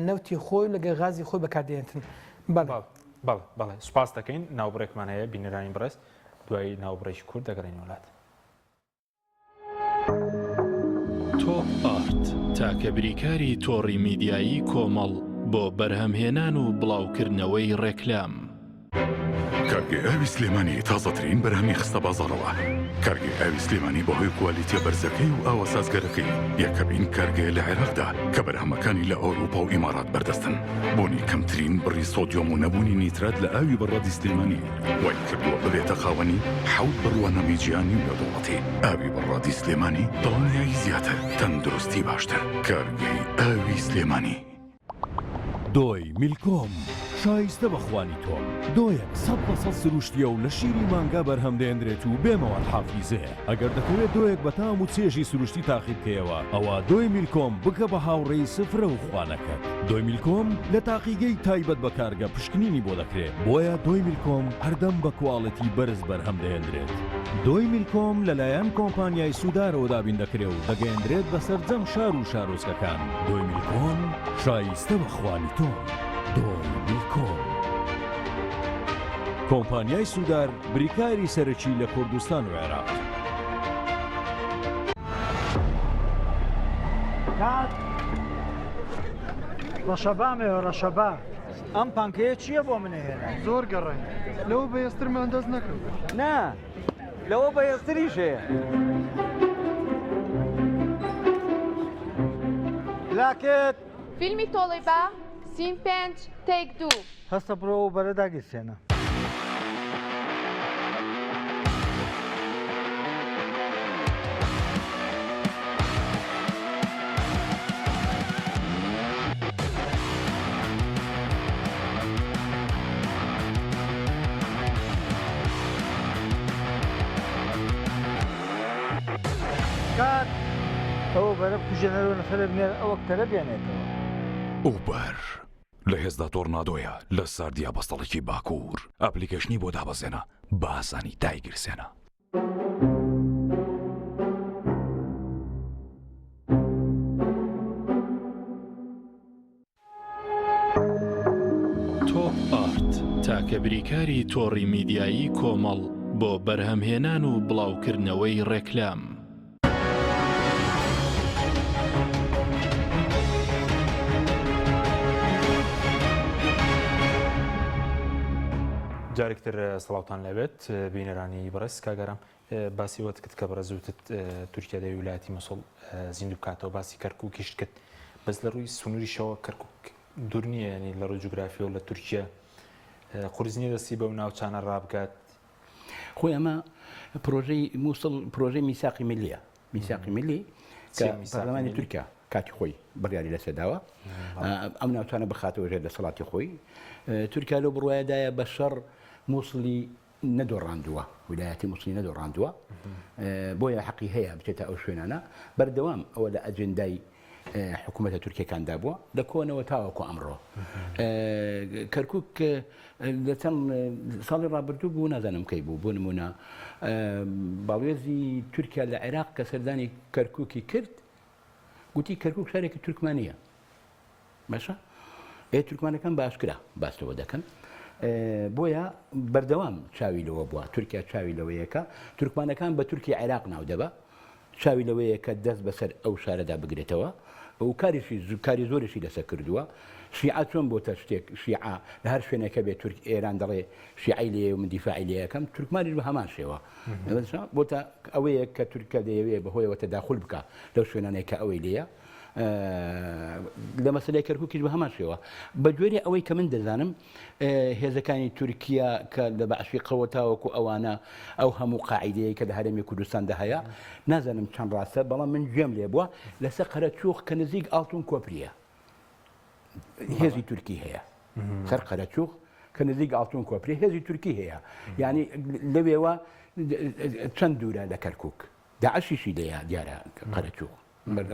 نەوتی خۆی لەگە غازی خۆی بەکاردێنێتن بەڵێ سوپاس دەکەین ناوبڕێکمان هەیە بینەرانی بڕست دوای ناوبڕێکی کورد دەگەڕین وڵات تۆپ ئارت تاکە بریکاری تۆڕی میدیایی کۆمەڵ بۆ بەرهەمهێنان و بڵاوکردنەوەی ڕێکلام کارگێ ئاوی سلێمانی تازەترین بەرهەمی خستە بازاڕەوە کارگێ ئاوی سلێمانی بەهۆی کوالیتیە بەرزەکەی و ئاوە سازگەرەکەی یەکەمین کارگێ لە عێراقدا کە بەرهەمەکانی لە ئەوروپا و ئیمارات بەردەستن بۆنی کەمترین بڕی سۆدیۆم و نەبوونی نیترات لە ئاوی بەڕادی سلێمانی وای کردووە ببێتە خاوەنی حەوت بڕوانەمی جیهانی و لەدوڵەتی ئاوی بەڕادی سلێمانی دڵنیایی زیاتر تەندروستی باشتر کارگێی ئاوی سلێمانی دۆی میلکۆم شایستە بەخوانی تۆم دۆیەک 100% سروشتیە و لە شیری مانگا بەرهەم دێنرێت و بێمەوە حافیزەیە ئەگەر دەکەوێت دۆیەک بە تام و چێژی سروشتی تاقی بکەیەوە ئەوە دۆی میلکۆم بکە بە هاوڕێی سفرە و خوانەکەت دۆی میلکۆم لە تاقیگەی تایبەت بە کارگە پشکنینی بۆ دەکرێت بۆیە دۆی میلکۆم هەردەم بە کواڵەتی بەرز بەرهەم دێنرێت دۆی میلکۆم لەلایەن کۆمپانیای سوودارەوە دابین دەکرێت و دەگەیەندرێت بەسەر جەم شار و شارۆچکەکان دۆی میلکۆم شایستە بەخوانی تۆم دۆی میلکۆم کۆمپانیای سوودار بریکاری سەرەکی لە کوردستان و عێراق ڕەشەبامەوە ڕەشەبا ئەم پانکەیە چییە بۆ منێنە زۆر گەڕێ لەوە بەهێزترمان دەست نەکەوت نا لەوە بەهێزتریش هەیە لاکێت فیلمی تۆڵی بە سین 5 تێک 2 هەستە بڕۆ و بەرەداگیرسێنە کات ئەوە بەرە کوژێنەرەوە نەفرە بنێر ئەوە کتەرە بێنێتەوە ئوبەر لە هێزدا تۆرنادۆیە لە ساردیا بەستەڵێکی باکوور ئەپلیکیشنی بۆ دابەزێنە بە ئاسانی دایگیرسێنە. تۆپ ئارت تاکە بریکاری تۆڕی میدیایی کۆمەڵ بۆ بەرهەمهێنان و بڵاوکردنەوەی ڕێکلام. جارێکتر سڵاوتان لەبێت بینەرانی بەڕێز کاگەرم باسی وەت کرد کە بەڕێزوتت تورکیا دەوی ویلایەتی مەسڵ زیندوو بکاتەوە باسی کەرکووکیش کرد بەس لە ڕووی سنووریشەوە کەرکووک دوور نییە ینی لە ڕووی جوگرافیەوە لە تورکیا قورزنیە دەستی بەو ناوچانە ڕابگات خۆی ئەمە پرۆژەی مووسڵ پرۆژەی میساقی ملیە میساقی ملی کە پەرلەمانی تورکیا کاتی خۆی بڕیاری لەسەرداوە ئەم ناوچانە بخاتەوە ژێر دەسەڵاتی خۆی تورکیا لەو بڕوایەدایە بە شەڕ مووسڵی نەدۆڕاندووە ویلایەتی مووسڵی نەدۆڕاندووە بۆیە حەقی هەیە بچێتە ئەو شوێنانە بەردەوام ئەوە لە ئەجندای حکوومەتە تورکیەکاندا بووە لە کۆنەوە تاوەکو ئەمڕۆ کەرکووک لە چەند ساڵی ڕابردوو بوو نازانم کەی بوو بۆ نمونە باڵێزی تورکیا لە عێراق کە سەردانی کەرکووکی کرد گوتی کەرکووک شارێکی تورکمانیە باشە تورکمانەکان باشکرا باستەوە دەکەن بۆیە بەردەوام چاوی لەوە بووە تورکیا چاوی لەوەیەکە تورکمانەکان بە تورکی عێراق ناو دەبە چاوی لەوەیە کە دەست بەسەر ئەو شارەدا بگرێتەوە ئەو کاری زۆرشی لەسەر کردووە شیعە چۆن بۆتە شتێک شیعە لە هەر شوێنەکە بێت تورک ئێران دەڵێ شیعی لێ و من دیفاعی لێ یەکەم تورکمانیش بە هەمان شێوە بۆتە ئەوەیە کە تورکە دەیەوێت بەهۆیەوە تەداخل بکە لەو شوێنانەیە کە ئەوەی لێیە لە مەسلەی کەرکووکیش بە هەمان شێوە بە گوێری ئەوەی کە من دەزانم هێزەکانی تورکیا کە لە بەعشی قەوەتاوەکو ئەوانە ئەو هەموو قاعیدەیە کە لە هەرێمی کوردستاندا هەیە نازانم چەند ڕاستە بەڵام من گوێم لێ بووە لەسەر قەرەچووخ کە نزیک ئاڵتون کۆپریە هێزی تورکی هەیە سەر قەرەچووخ کە نزیک ئاڵتون کۆپری هێزی تورکی هەیە یعنی لەوێوە چەند دوورە لە کەرکووک داعشیشی لێیە دیارە قەرەچووخ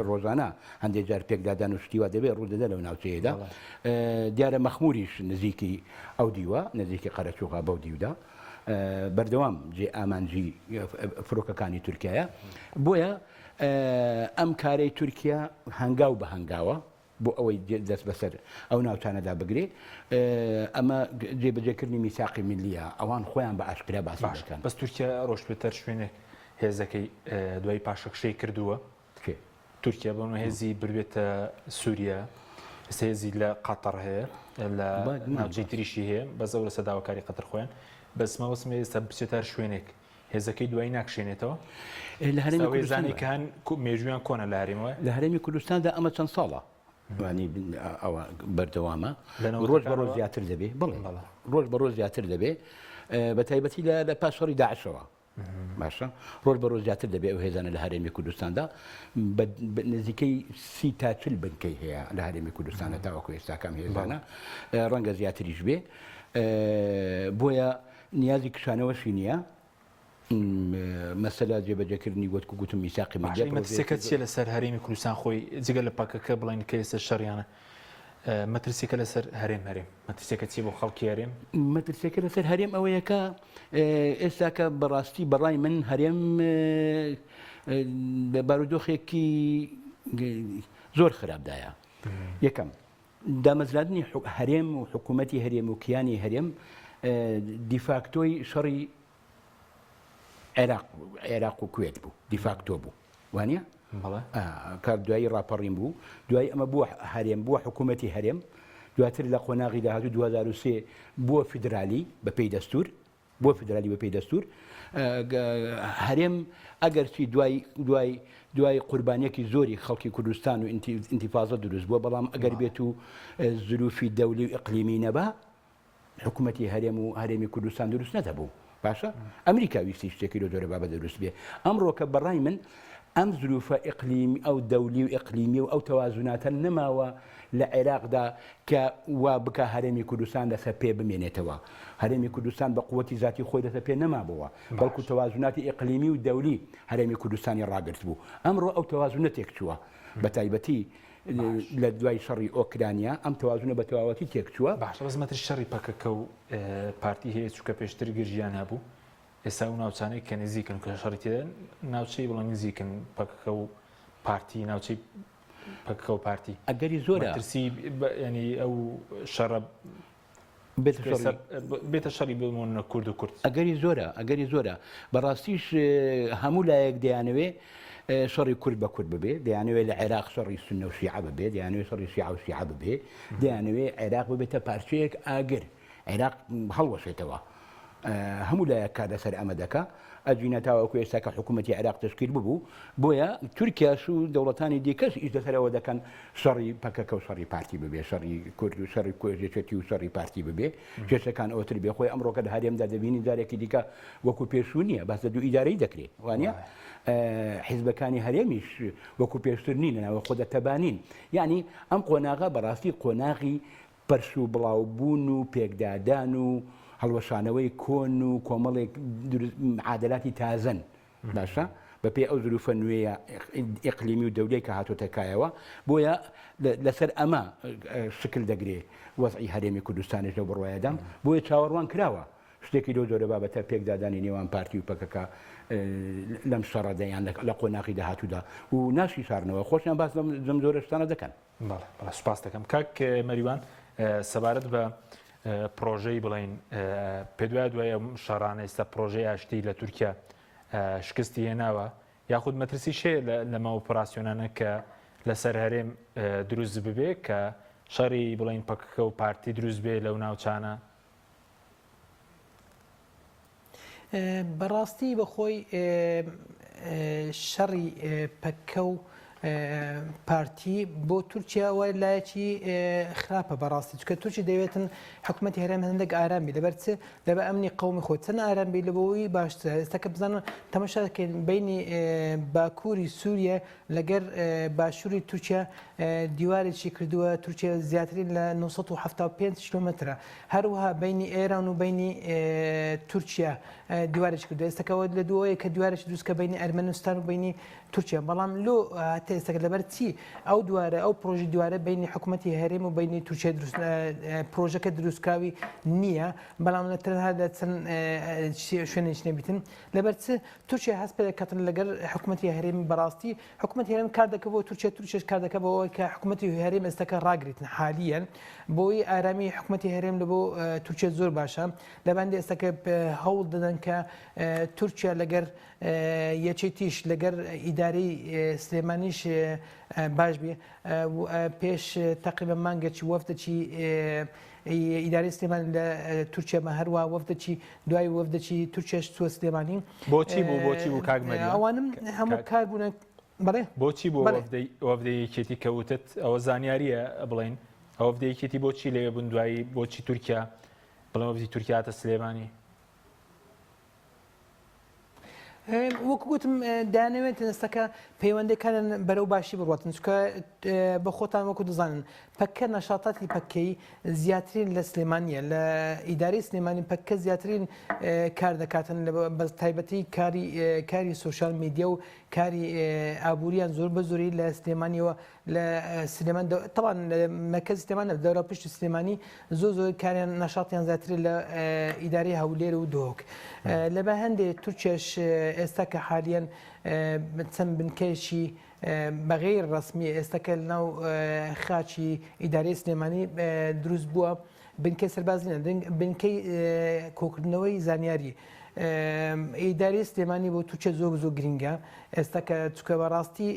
ڕۆژانە هەندێک جار پێکدادان و شتیوا دەبێت ڕوودەدە لەو ناوچەیەدا دیارە مەخموریش نزیکی ئەو دیوە نزیکی قەرەچووغا بەو دیودا بەردەوام جێ ئامانجی فرۆکەکانی تورکایە بۆیە ئەم کارەی تورکیا هەنگاو بە هەنگاوە بۆ ئەوەی دەست بەسەر ئەو ناوچانەدا بگرێ ئەمە جێبەجێکردنی میساقی ملیە ئەوان خۆیان بە ئاشکرا باسی دەکەن بەس تورکیا ڕۆژپێتەر شوێنێک هێزەکەی دوای پاشەخشەی کردووە تورکیا بۆ هێزی بروێتە سووریا هێزی لە قەتەر هەیە لە ناوچەی تریشی هەیە بەس ئەو لە سەداوەکاری قەتەر خۆیان بەس مەوەسمێ ئێستا بچێتە هەر شوێنێک هێزەکەی دوای ناکشێنێتەوە لە هەرێمی کوردستانیکان مێژویان کۆنە لە هەرێمەوە لە هەرێمی کوردستاندا ئەمە چەند ساڵە وانی ئەوە بەردەوامە ڕۆژ بە ڕۆژ زیاتر دەبێ بڵێ ڕۆژ بە ڕۆژ زیاتر دەبێ بە تایبەتی لە پاشەڕی داعشەوە باشە ڕۆژ بە ڕۆژ زیاتر دەبێت ئەو هێزانە لە هەرێمی کوردستاندا نزیکەی 30 تا 40 بنکەی هەیە لە هەرێمی کوردستانە تاوەکو ئێستاکەم هێزانە ڕەنگە زیاتریش بێ بۆیە نیازی کشانەوەشی نییە مەسەلا جێبەجێکردنی وەتکو گوتم میساقی مەترسێکە چیە لەسەر هەرێمی کوردستان خۆی جگە لە پاکەکە بڵین کە ئێستا شەڕیانە مەترسێکە لەسەر هەرێم مەترسێکە چی بۆ خەڵکی هەرێم مەترسێکە لەسەر هەرێم ئەوەیەکە ئێستاکە بەڕاستی بەڕای من هەرێم بارودۆخێکی زۆر خراپدایە یەکەم دامەزراندنی هەرێم و حکوومەتی هەرێم و کیانی هەرێم دیفاکتۆی شەڕی عێراق و کوێت بوو دیفاکتۆ بوو وانە کار دوایی ڕاپەڕین بوو دوای ئەمە بووە هەرێم بووە حکوومەتی هەرێم دواتر لە قۆناغی داهاتوو 2023 بووە فیدرالی بە پێی دەستور بۆ فیدرالی بە پێی دەستور هەرێم ئەگەرچی دوای قوربانیەکی زۆری خەڵکی کوردستان و ئینتیفاضە دروست بووە بەڵام ئەگەر بێت و زروفی دەولی و ئیقلیمی نەبا حکوومەتی هەرێم و هەرێمی کوردستان دروست نەدەبوو باشە ئەمریکا ویستی شتێکی لە جۆرە بابە دروست بێ ئەمڕۆکە بەڕای من ئەم زروفە ئیقلیمی ئەو دەولی و ئیقلیمی و ئەو تەوازوناتە نەماوە لە عێراقدا کە وا بکە هەرێمی کوردستان لەسەر پێ بمێنێتەوە هەرێمی کوردستان بە قووەتی ذاتی خۆی لەسەر پێ نەمابەوە بەڵکو تەوازوناتی ئیقلیمی و دەولی هەرێمی کوردستانی ڕاگرت بوو ئەمڕۆ ئەو تەوازونە تێک چووە بە تایبەتی لە دوای شەڕی ئۆکرانیا ئەم تەوازونە بە تەواوەتی تێک چووە باشە بەزمەتر شەڕی پەکەکە و پارتی هەیە چووکە پێشتر گرژیان هەبوو ئێستا و ناوچانەی کە نزیکن کە شەڕی تێدا ناوچەی بڵام نزیکن پەکەکە و پارتی ناوچەی پەکەکە و پارتی ئەگەری زۆرە ترسی ینی ئەو شەڕە بێتە شەڕی بمونە کورد و کورد ئەگەری زۆرە بەڕاستیش هەموو لایەک دەیانوێ شەڕی کورد بە کورد ببێ دەیانوێت لە عێراق شەڕی سونە و شیعە ببێ دەیانوێت شەڕی شیعە و شیعە ببێ دەیانوێت عێراق ببێتە پارچەیەک ئاگر عێراق هەڵوەشێتەوە هەموو لایەک کار لەسەر ئەمە دەکا ئەجوینە تاوەکو ئێستا کە حکوومەتی عێراق تشکیل ببوو بۆیە تورکیاش و دەوڵەتانی دیکەش ئیش لەسەرەوە دەکەن شەڕی پەکەکە و شەڕی پارتی ببێ شەڕی کورد و شەڕی کوێژێتی و شەڕی پارتی ببێ کێشەکان ئەوتر بێ خۆی ئەمڕۆکە لە هەرێمدا دەبینی جارێکی دیکە وەکو پێشوو نییە باس لە دوو ئیدارەی دەکرێت وانە حیزبەکانی هەرێمیش وەکو پێشتر نین لەناوە خۆ دەتەبانین یعنی ئەم قۆناغا بەڕاستی قۆناغی پەرش و بڵاوبوون و پێکدادان و هەڵوەشانەوەی کۆن و کۆمەڵێک عادەلاتی تازن باشە بەپێ ئەو زروفە نوێیە ئیقلیمی و دەولەی کە هاتۆتەکایەوە بۆیە لەسەر ئەمە شکل دەگرێ وەزعی هەرێمی کوردستانیش لەو بڕوایەدام بۆیە چاوەڕوان کراوە شتێکی لەو جۆرە بابەتە پێکدادانی نێوان پارتی و پەکەکە لەم شەڕەدەیان لە قۆناغی داهاتوودا و ناشی شارنەوە خۆشیان باس لەم جۆرە شتانە دەکەن سوپاس دەکەم کاک مەریوان سەبارەت بە پرۆژەی بڵین پێ دوای شەڕانە ئێستا پرۆژەی ئاشتی لە تورکیا شکستی هێناوە یاخود مەترسی شێ لەمە ئۆپراسیۆنانە کە لەسەر هەرێم دروست ببێ کە شەڕی بڵین پەکەکە و پارتی دروست بێ لەو ناوچانە بەڕاستی بەخۆی شەڕی پەکە و پارتی بۆ تورکیا وای لایەکی خراپە بەڕاستی چکە تورکی دەوێتن حکوومەتی هەرێم هەندێک ئارامی لەبەر چ لەبەر ئەمنی قەومی خۆ چەند ئارامبی لە بۆی باشترە ئێستا کە بزانن تەماشاکەین بینی باکووری سووریە لەگەر باشووری تورکیا دیوارێکی کردووە تورکیا زیاترین لە 975 کیلۆمەترە هەروەها بینی ئێران و بینی تورکیا دیوارێکی کردو ئێستاکەەوە لە دوۆیە کە دیوارێکی دروستکە بینی ئەرمەنستان و بینی تورکیا بەڵام لۆ ئێستاکە لەبەر چی ئەو دوارە ئەو پرۆژی دوارە بینی حکوومەتی هەرێم و بینی تورکیا پرۆژەکە دروستکاوی نییە بەڵام لە تەنها لە چەند شوێنێک نەبیتن لەبەر چ تورکیا هەست پێ دەکاتن لەگەر حکوومەتی هەرێمی بەڕاستی حکوومەتی هەرێم کار دەکە بۆ تورکیا تورکیاش کار دەکە بەوە کە حکوومەتی هەرێم ئێستاکە ڕاگریتن حالیەن بۆی ئارامی حکوومەتی هەرێم لە بۆ تورکیا زۆر باشە لەبەندی ئێستاکە هەوڵ دەدەن کە تورکیا لەگەر یەکێتیش لەگەر ئیدارەی سلێمانیش باش بێ پێش تقریبا مانگەکی وەفدەکی ئیداری سلێمانی لە تورکیا مە هەروە وەفدەکی دوای وەفدەکی تورکیاش چووە سلێمانی بۆچی بوو کاک مەریوان ئەوانم هەموو کار بوونە بەڵێ بۆچی بۆ وەفدەیەکێتی کەوتت ئەوە زانیاریە بڵین ئەو وەفدەیەکێتی بۆچی لەوێ بوون دوایی بۆچی تورکیا بڵێن وەفدی تورکیا هاتە سلێمانی وەکو گوتم دانەوێت ئێستاکە پەیوەندەکانن بەرەو باشی بڕاتن چکە بە خۆتان وەکو دەزانن پەکە نەشاتاتی پەکەی زیاترین لە سلێمانیە لە ئیداری سلێمانی پەکە زیاترین کار دەکاتن بە تایبەتی کاری سوشال میدیا و کاری ئابوووریان زۆر بە زۆری لە سلێمانیەوە لە سلێمان تەوان مەکە سلێمانە دەورە پشت سلێمانی زۆر کاریان نەشاتیان زیاتر لە ئیداری هەولێر و دۆک لەبە هەندێک تورکیاش ئێستا کە حالیان چەند بنکەیەکی بەغیر ڕسمی ئێستاکە لەناو خاچی ئیدارەی سلێمانی دروست بووە بنکەی سەربازینە بنکەی کۆکردنەوەی زانیاری ئیداری سلێمانی بۆ تووچە زۆر گرنگە ئێستا کە چکە بەڕاستی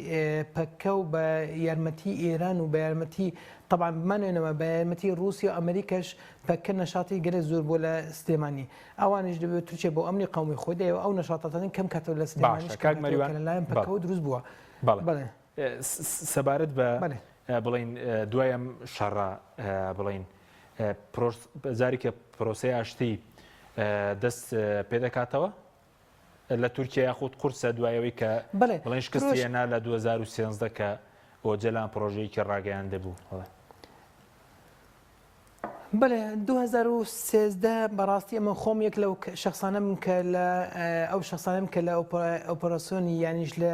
پەکە و بە یارمەتی ئێران و بە یارمەتی طبعا بمانوێنەوە بە یارمەتی رووسیا و ئەمریکاش پەکە نەشاتی گەلێک زۆر بۆ لە سلێمانی ئەوانش دەبێت تووچێ بۆ ئەمنی قومی خۆی دەیەوە ئەو نەشاتاتانی کەم کاتەوە لە سلێمانیلایەن پەکەوە دروست بووە بەڵێ سەبارەت بە بڵین دوایم شەڕە بڵین زاریکە پرۆسی ئاشتی دەست پێ دەکاتەوە لە تورکیا یاخود قورسە دوایەوەی کە بڵین شکستیێنا لە 2013 کە ئۆجەلان پرۆژەیەکی ڕاگەیان دەبوو بەێ 2013 بەڕاستی ئەمە خۆم یەک لەو شخصانم کە لە ئەو شخصانم کە لە ئۆپەراسیۆنی یانیش لە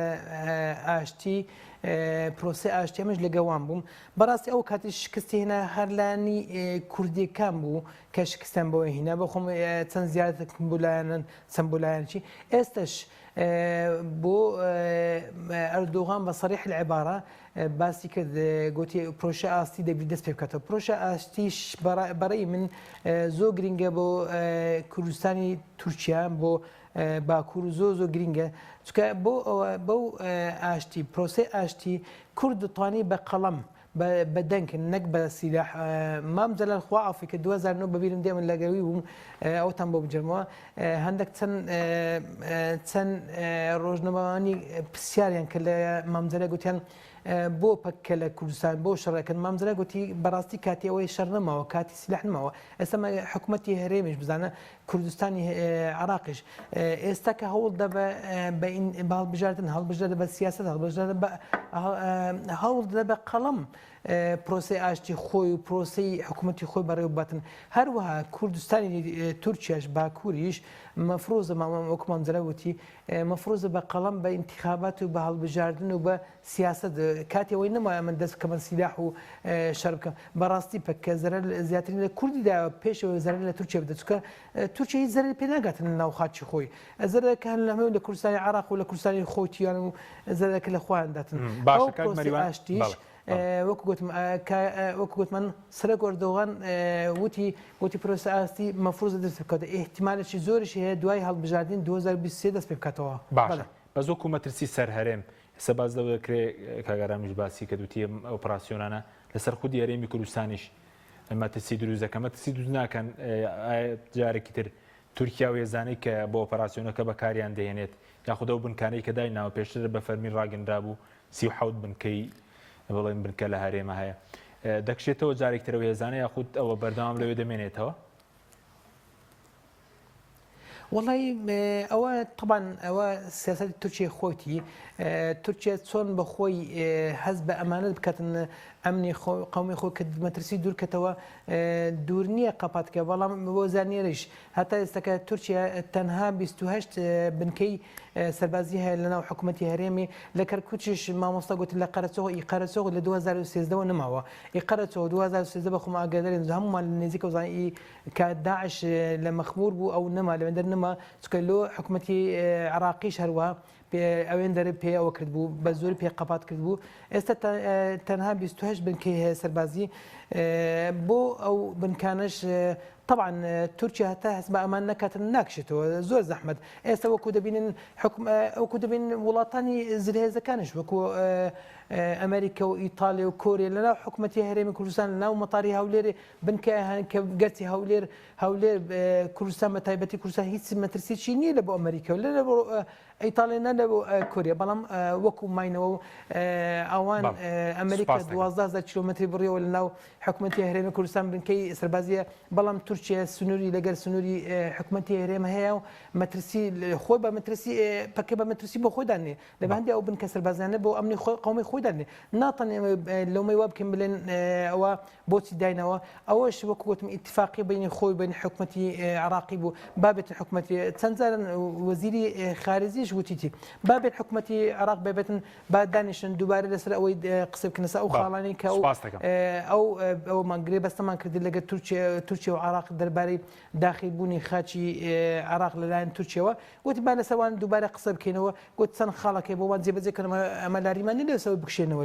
ئاشتی پرۆسی ئاشتیمەش لەگەوان بووم بەڕاستی ئەو کاتی شکستێنە هەرلانی کوردیەکان بوو کە شکستان بۆی هینە بە خۆم چەند زیاترم بولایەنن چەند بولایەنچی ئێستش بۆ ئەردۆغان بە سەریح العیبارە باسی کرد گوتی پرۆژە ئاستی دەبی دەست پێ بکاتەوە پرۆژە ئاشتیش بەڕێی من زۆر گرنگە بۆ کوردستانی تورکیا بۆ باکوور زۆر گرنگە چکە بەو ئاشتی پرۆسی ئاشتی کورد دەتوانێت بە قەڵەم بە دەنگ نەک بە سیلاح مامجلال خوا عافی کە 2009 ببیرم دێ من لەگەوی بووم ئەوتان بۆ بجرمەوە هەندێک چەند ڕۆژنەمەوانی پرسیاریان کە لە مامجلە گوتیان بۆ پەکە لە کوردستان بۆ شەڕەکەن مامجلە گوتی بەڕاستی کاتی ئەوەی شەڕ نەماوە کاتی سیلاح نەماوە ئێستا حکوومەتی هەرێمیش بزانە کوردستانی عراقیش ئێستا کە هەوڵ دەبە بە هەڵبژاردن هەڵبژدە بە سیاست هەڵبژدە هەوڵ دەبە قەڵەم پرۆسی ئاشتی خۆی و پرۆسی حکوومەتی خۆی بەڕێوە باتن هەروەها کوردستانی تورکیاش باکووریش مەفرۆزە وەکو مامجلە وتی مەفرۆزە بە قەڵەم بە ئینتیخابات و بە هەڵبژاردن و بە سیاست کاتی ئەوەی نەمایە من دەست کەمە سیلاح و شەڕ بکەم بەڕاستی پەکە زەرەر زیاترین لە کوردیدا پێشەوە زەرەر لە تورکیا بدە چکە تورکیا هیچ زەرەر پێ ناگاتن ناو خاچی خۆی زەرەرەکە هەن لەمەوە لە کوردستانی عراق و لە کوردستانی خۆتیان و زەرەرەکە لە خۆیان داتن ئاشتیش وەکو گوتمان سەرک ئەردۆغان وتی پرۆسی ئاستی مەفرۆزە دەست بکاتە ئێحتیمالێکی زۆریشی هەیە دوای هەڵبژاردن 2023 دەست پێ بکاتەوە باشە بە زۆر کومەترسی سەر هەرێم ئێستا باز لەوە دەکرێت کاگەرامیش باسی کە دوتی ئۆپراسیۆنانە لەسەر خودی هەرێمی کوردستانیش مەترسی دروست دەکەن مەترسی دروست ناکەن جارێکی تر تورکیا و ێزانەی کە بۆ ئۆپراسیۆنەکە بەکاریان دەهێنێت یاخودە و بنکانەی کە دایناوە پێشتر بە فەرمی ڕاگەنرا بوو 37 بنکەی بڵێن بنکە لە هەرێمە هەیە دەکشێتەوە جارێکترەوە هێزانە یاخود ئەوە بەردەوام لەوێ دەمێنێتەوە وڵی ئەوە طبعاً ئەوە سیاسەتی تورکیا خۆتی تورکیا چۆن بە خۆی هەز بە ئەمانەت بکاتن ئەمنی قومی خۆ کە مەترسی دوورکەتەوە دوور نییە قەپاتکە بەڵام بۆ زانێریش هەتا ئێستاکە تورکیا تەنها 28 بنکەی سەربازی هەیە لەناو حکوومەتی هەرێمی لە کەرکوچیش مامۆستا گوت لە قەرەچۆ ئیقەرەچۆ لە 2013 نەماوە ئیقەرەچۆ 2013 بە خۆم ئاگادارین هەمومان نزیکە وزانی کە داعش لە مەخمور بوو ئەو نەما لەوێندەر نەما چکە لۆ حکوومەتی عراقیش هەروە ئەوێن دەرە پێ ئەوە کرد بوو بە زۆری پێ قەپات کرد بوو ئێستا تەنها 28 بنکەی هەیە سەربازی بۆ ئەو بنکانش طبعا تورکیا هەتا هەست بە ئەمان نەکاتن ناکشێتەوە زۆر زەحمەت ئێستا وەکو دەبینن وڵاتانی زرهێزەکانش وەکو ئەمریکا و ئیتالیا و کۆریا لەناو حکوومەتی هەرێمی کوردستان لەناو مەتاری هەولێرێ بنکە کە گەرتی هەولێر کوردستان بە تایبەتی کوردستان هیچ مەترسیی نییە لە بۆ ئەمریکا لە بۆ ئیتالیا لە بۆ کۆریا بەڵام وەکو ماینەوە و ئەوان ئەمریکا 12 کیلومتری بڕیەوە لەناو حکوومەتی هەرێمی کوردستان بنکەی سەربازیە بەڵام تورکیا سنووری لەگەر سنووری حکوومەتی هەرێمە هەیە و مەترسی خۆی بە مەترسی پەکە بە مەترسی بۆ خۆدانێ لە بەندی ئەو بنکە سەربازانە بۆ ئەمنی قومی خۆدانێ ناتەن لەومەی وا بکەین بڵێن ئەوە بۆچی داینەوە ئەوەش وەکو گوتم ئیتفاقی بینی خۆی بین حکوومەتی عراقی بوو بابێت حکوومەتی چەند جارن وەزیری خارجیش وتیتی بابێت حکوومەتی عراق بێتن با دانیشن دووبارە لەسەر ئەوەی قسە بکەنەسە ئەو خاڵانی کە ئەو مانگرێ بەستەمان کردی لەگەر تورکیا و عراق دەربارەی داخلبوونی خاچی عراق لەلایەن تورکیەوە وتی با لەسەوان دووبارە قسە بکەینەوە گوت چەند خاڵەکەی بۆوان جێبەجێکردن ئەمە لاریمانی لەسەوە بکشێنەوە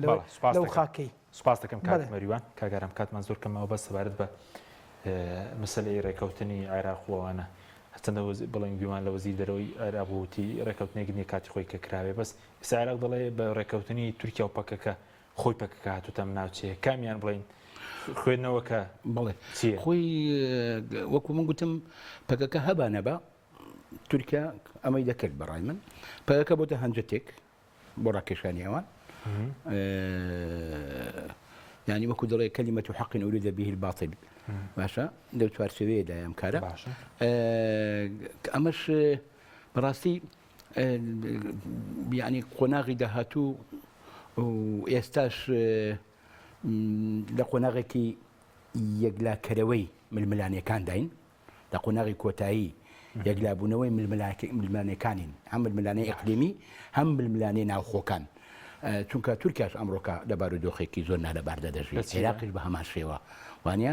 لەو خاکەی سوپاس دەکەم کات مەریوان کاگەرم کاتمان زۆر کەمەوە بەس سەبارەت بە مەسەلەی ڕێکەوتنی عێراق وەوانە هەچەندە بڵێن گومان لە وەزیر دەرەوەی ئارابووتی ڕێکەوتنێک نییە کاتی خۆی کە کراوێ بەس ئێستا عێراق دەڵێ بە ڕێکەوتنی تورکیا و پەکەکە خۆی پەکەکە هاتوتە ناوچەیە کامیان بڵین خوێندنەوەکە بڵێ خۆی وەکو من گوتم پەکەکە هەبانەبە تورکیا ئەمەی دەکرد بەڕای من پەکەکە بۆتە هەنجەتێک بۆ ڕاکێشانی ئەوان يعني وەکو دەڵێ کەلیمەت حەق ئورید به الباطل باشە لەو چوارچێوەیەدا ئەم کارە ئەمەش بەڕاستی یعنی قۆناغی داهاتوو و ئێستاش لە قۆناغێکی یەکلاکەرەوەی ململانیەکان داین لە قۆناغی کۆتایی یەکلابوونەوەی ململانیەکانین هەم ململانەی ئیقلیمی هەم ململانەی ناوخۆکان چونکە تورکیاش ئەمڕۆکە لە بارودۆخێکی زۆر لەباردا دەژێت عێراقیش بە هەمان شێوە وانە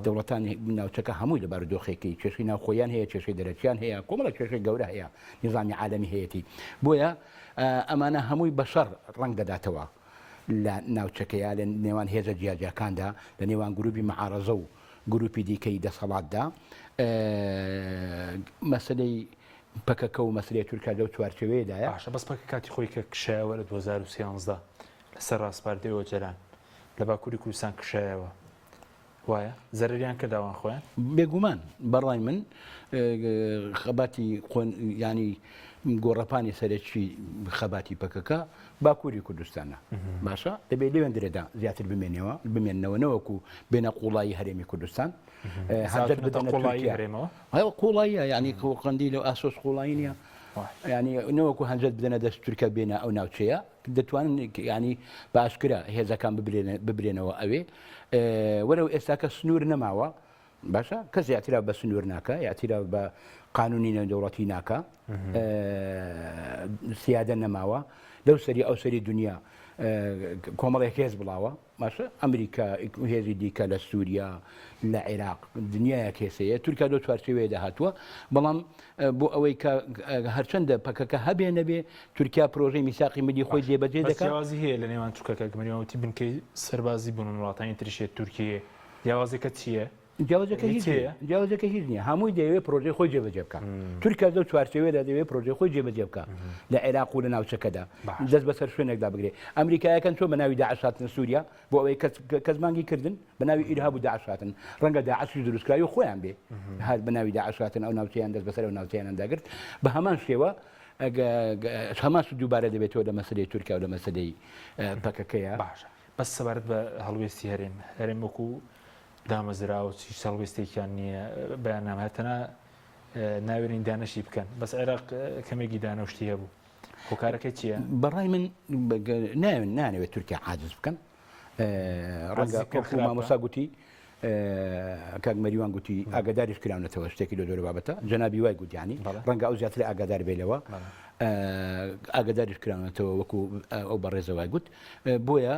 دەوڵەتانی ناوچەکە هەمووی لە بارودۆخێکی کێشەی ناوخۆیان هەیە کێشەی دەرەچیان هەیە کۆمەڵە کێشەی گەورە هەیە نیزامی عالەمی هەیەی بۆیە ئەمانە هەمووی بەشەر ڕەنگ دەداتەوە لە ناوچەکەیە لە نێوان هێزە جیاجیەکاندا لە نێوان گروپی مەعارەزە و گروپی دیکەی دەسەڵاتدا مەسلەی پەکەکە و مەسلەی تورکیا لەو چوارچێوەیەدایە باشە بەس پەکە کاتی خۆی کە کشایەوە لە 2013 لەسەر ڕاستپاردەیەوە جەران لە باکووری کوردستان کشایەوە وایە زەرریان کە داوان خۆیان بێگومان بەڕای من خەباتی ینی گۆڕەپانی سەرەکی خەباتی پەکەکە باکووری کوردستانە باشە دەبێت لێوێن درێدا زیاتر بمێنەوە نەوەکو بێنە قوڵایی هەرێمی کوردستان قوڵاییە ینی قەندی لەو ئاسۆس قوڵایی نیە ینی نەوەکو هەنجەت بدەنە دەست تورکە بێنە ئەو ناوچەیە دەتوانن ینی باشکرا هێزەکان ببرێنەوە ئەوێ وەرەو ئێستاکە سنوور نەماوە باشە کە زیاترا بە سنوور ناکە یاتیرا بە قانونی نێودەوڵەتی ناکە سیادە نەماوە لەو سەری ئەو سەری دنیا کۆمەڵێک هێز بڵاوە ماشە ئەمریکا هێزی دیکە لە سووریا لە عێراق دنیایە کێسەیە تورکیا دو چوارچێوەیە داهاتووە بەڵام بۆ ئەوەی کە هەرچەندە پەکەکە هەبێ نەبێ تورکیا پرۆژەی میساقی ملی خۆی جێبەجێ دەکات جیاوازی هەیە لە نێوان تورکەکە گمەریەوەتی بنکەی سەربازی بوون وڵاتانی تریشێت تورکیە جیاوازەکە چییە؟ جیاوازەکە هیچ نییە هەمووی دەیەوێت پرۆژەی خۆی جێبەجێ بکە تورکیا دەو چوارچێوەیەدا دەوێت پرۆژەی خۆی جێبەجێ بکە لە عێراق و لە ناوچەکەدا دەست بەسەر شوێنێکدا بگرێ ئەمریکایەکان چۆن بە ناوی داعش هاتن سووریا بۆ ئەوەی کەس مانگی کردن بە ناوی ئیرهاب و داعش هاتن ڕەنگە داعشی دروستکراوی و خۆیان بێ هات بە ناوی داعش هاتن ئەو ناوچەیان دەست بەسەر ئەو ناوچەیان داگرت بە هەمان شێوە هەمان دووبارە دەبێتەوە لە مەسلەی تورکیا و لە مەسلەی پەکەکەیە باشە بەس سەبارەت بە هەڵوێستی هەرێم وەکو دامەزرا و چی سەڵوێستێکیان نییە بەیاننامە هەتەنا ناوێنین دانەشی بکەن بەس عێراق کەمێکی دانەشتی هەبوو هۆکارەکەی چییە؟ بەڕای من نانەوێت تورکیا عاجز بکەن ڕەنگە مامۆستا گوتی کاک مەریوان گوتی ئاگاداریش کراونەتەوە شتێکی لە دۆرە بابەتە جەنابی وای گوتیانی ڕەنگە ئەو زیاتر ئاگادار بێلەوە ئاگاداریش کراونەتەوە وەکو ئەو بەڕێزەوای گوت بۆیە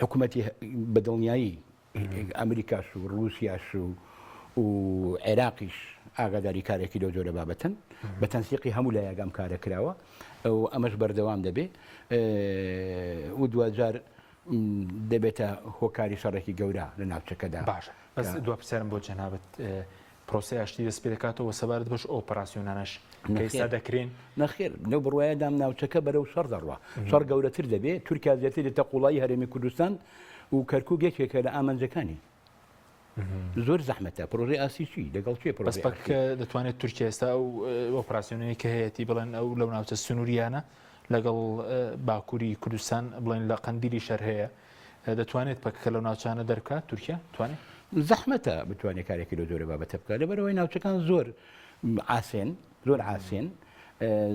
حکوومەتی بەدڵنیایی ئەمریکاش و رووسیاش و عێراقیش ئاگاداری کارێکی لەو جۆرە بابەتن بە تەنسیقی هەموو لە یاگام کارە کراوە و ئەمەش بەردەوام دەبێ و دوجار دەبێتە هۆکاری شەڕێکی گەورە لە ناوچەکەدا باشە بەس دو پرسیارم بۆ جەنابەت پرۆسی ئاشتی دەست پێ دەکاتەوە سەبارەت بەش ئۆپەراسیۆنانەش ئێستا دەکرێن نەخێر لەو بڕواایەدام ناوچەکە بەرەو شەڕ دەڕوە شەڕ گەورەتر دەبێت تورکیا زیاتر دێتە قوڵایی هەرێمی کوردستان و کەرکووک یەکێکە لە ئامانجەکانی زۆر زەحمەتە پرۆژەی ئاسیچی لەگەڵ چێ بەس پەکە دەتوانێت تورکیا ئێستا و ئۆپەراسیۆنەیە کە هەیەی بڵێن ئەو لەو ناوچە سنووریانە لەگەڵ باکووری کوردستان بڵێن لە قەندیلی شەر هەیە دەتوانێت پەکەکە لەو ناوچانە دەرکات تورکیا توانێت زەحمەتە بتوانێت کارێکی لە جۆرە بابەتە بکات لەبەرەوەی ناوچەکان زۆر ئاسێن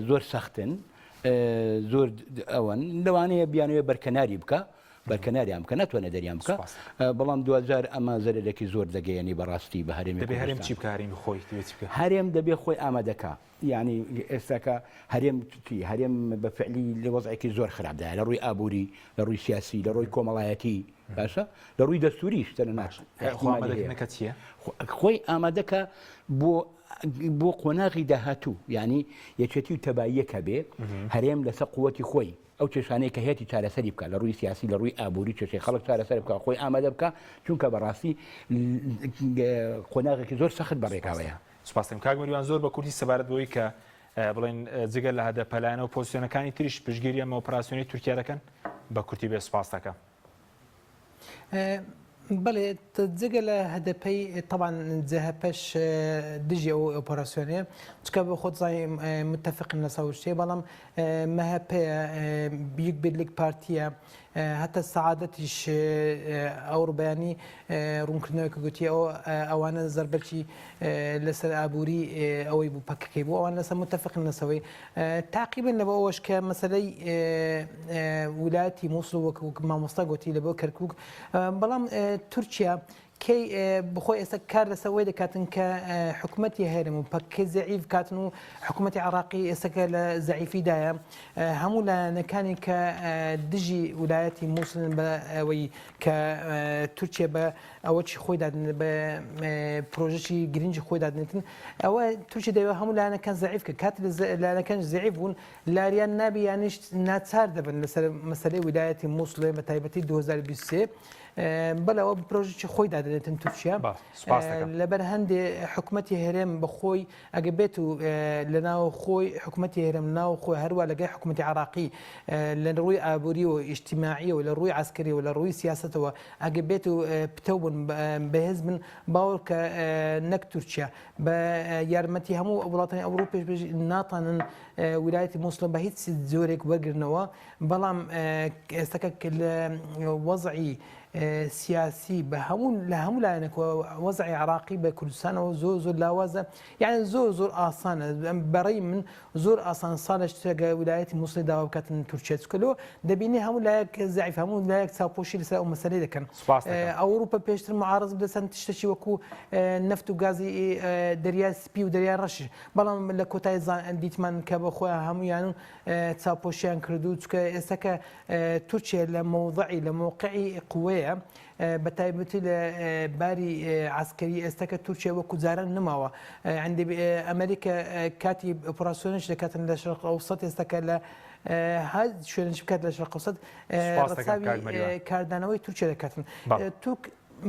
زۆر سەختن زۆر ئەوەن لەوانەیە بیانوێ بەرکەناری بکە بەرکەناریان بکە ناتوانێت دەریان بکە بەڵام دوجار ئەمە زەرێکی زۆر دەگەیەنی بەڕاستی بە هەرێم چی بکارین خۆی هەرێم دەبێ خۆی ئامادەکە یعنی ئێستاکە هەرێم بە فعلی لە وەزعێکی زۆر خراپدایە لە ڕووی ئابووری لە ڕووی سیاسی لە ڕۆی کۆمەڵایەتی باشە لە ڕووی دەستوریش تەنە ناش چیە خۆی ئامادەکە بۆ قۆناغی داهاتوو ینی یەکێتی و تەباییەکە بێ هەرێم لەسەر قووەتی خۆی ئەو کێشانەیە کە هەیەی چارەسەری بکە لە ڕووی سیاسی لە ڕووی ئابووری کێشەی خەڵک چارەسەر بکە خۆی ئامادە بکە چونکە بەڕاستی قۆناغێکی زۆر سەخت بەڕێکاوەیە. سوپاسم کاک مەریوان زۆر بە کورتی سەبارەت بەوەی کە بڵێن جگەل لە هەدەپەلایەنە و پۆزیسیۆنەکانی تریش پشتگیری ئەمە ئۆپراسیۆنی تورکیا دەکەن بە کورتی بێ سوپاس دەکەم. بەڵێ جگە لە هەدەپەی طبعا جەهەپەش دژی ئەو ئۆپۆراسیۆنێ چکە بە خۆت زای متفقن لەسەر شتێ بەڵام مەهەپەیە بیک بیرلیک پارتیە هەتا سەعادەتیش ئەوروبیانی ڕوونکردنەوەی گوتی ئەوانە زەربەرکی لەسەر ئابووری ئەوەی بوو پەکەکەی بوو ئەوان لەسەر متفقن لەسەوەی تاقیبن لەبەوە ئەوەش کە مەسەلەی ویلایەتی مووسڵ وەک مامۆستا گوتی لەبەوە کەرکووک بەڵام تورکیا کەی بخۆی ئێستا کار لەسەوەی دەکاتن کە حکوومەتی هەرم و پەکە زەعیف کاتن و حکوومەتی عراقی ئێستاکە لە زەعیفیدایە هەموو لایەنەکانی کە دژی ویلایەتی مووسڵن بە ئەوەی کە تورکیا بە ئەوە چی خۆی دادن بە پرۆژەی گرنگی خۆی دادنێتن ئەوە تورکیا دەوێت هەموو لایەنەکان زەعیف کە کات لایەنەکان زەعیف بوون لاریان نابی یانیش ناچار دەبن لەسەر مەسەلەی ویلایەتی مووسڵێ بە تایبەتی 2023 بەلەوە پرۆژێکی خۆی دادێتن تورکیا لەبەر هەندێ حکوومەتی هەرێم بە خۆی ئەگە بێت و لە ناو خۆی حکوومەتی هەرێم ناو خۆی هەروە لەگەی حکوومەتی عراقی لە ڕووی ئابووری و ئیجتیماعی و لە ڕووی عسکری و لە ڕووی سیاستەوە ئەگە بێت و پتە بوون بەهێز بن باوەڕ کە نەک تورکیا بە یارمەتی هەموو وڵاتانی ئەوروپیش ناتانن ویلایەتی مووسڵ بە هیچ زۆرێک وەرگرنەوە بەڵام ئێستاکە لە وەزعی سیاسی بە لە هەموو لایەنێکەوە وەزعی عراقی بە کوردستانەوە زۆر لاوازە یعنی زۆر ئاسانە بەڕێی من زۆر ئاسان ساڵش تێگە ویلایەتی مووسڵی داوا بکاتن تورکیا چکەلەوە دەبینی هەموو لایەک زەعیف هەموو لایەک چاوپۆشی لەسەر ئەو مەسەلەی دەکەن ئەوروپا پێشتر معارض بدەسەن تشتێکی وەکو نەفت و گازی دەریای سپی و دەریای ڕەش بەڵام لە کۆتایی دیتمان کە بە خۆیان هەمویان و چاوپۆشیان کردو چکە ئێستاکە تورکیا لە مەوضعی لە موقعی قوێ بە تایبەتی لە باری عسکەری ئێستاکە تورکیا وەکو جاران نماوە عندی ئەمریکا کاتی ئۆپۆراسیۆنش دەکاتن لە شەرق ئەوسەد ئێستاکە لە شوێنش بکات لە شەرق ئەوسەد ڕەچاوی کاردانەوەی تورکیا دەکاتن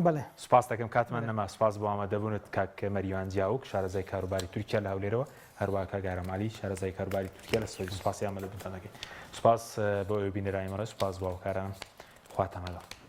بەڵێ سوپاس دەکەم کاتمان نەما سوپاس بۆ ئامادەبوونت کاک مەریوان جیاوک شارەزای کاروباری تورکیا لە هەولێرەوە هەروە کاک گارەمالی شارەزای کاروباری تورکیا لە سوپاسی ئامادەبوونتان دەکەین سوپاس بۆ ئەوەی بینەرانی مەڕە سوپاس بۆ هاوکاران خواتەمەگەڵ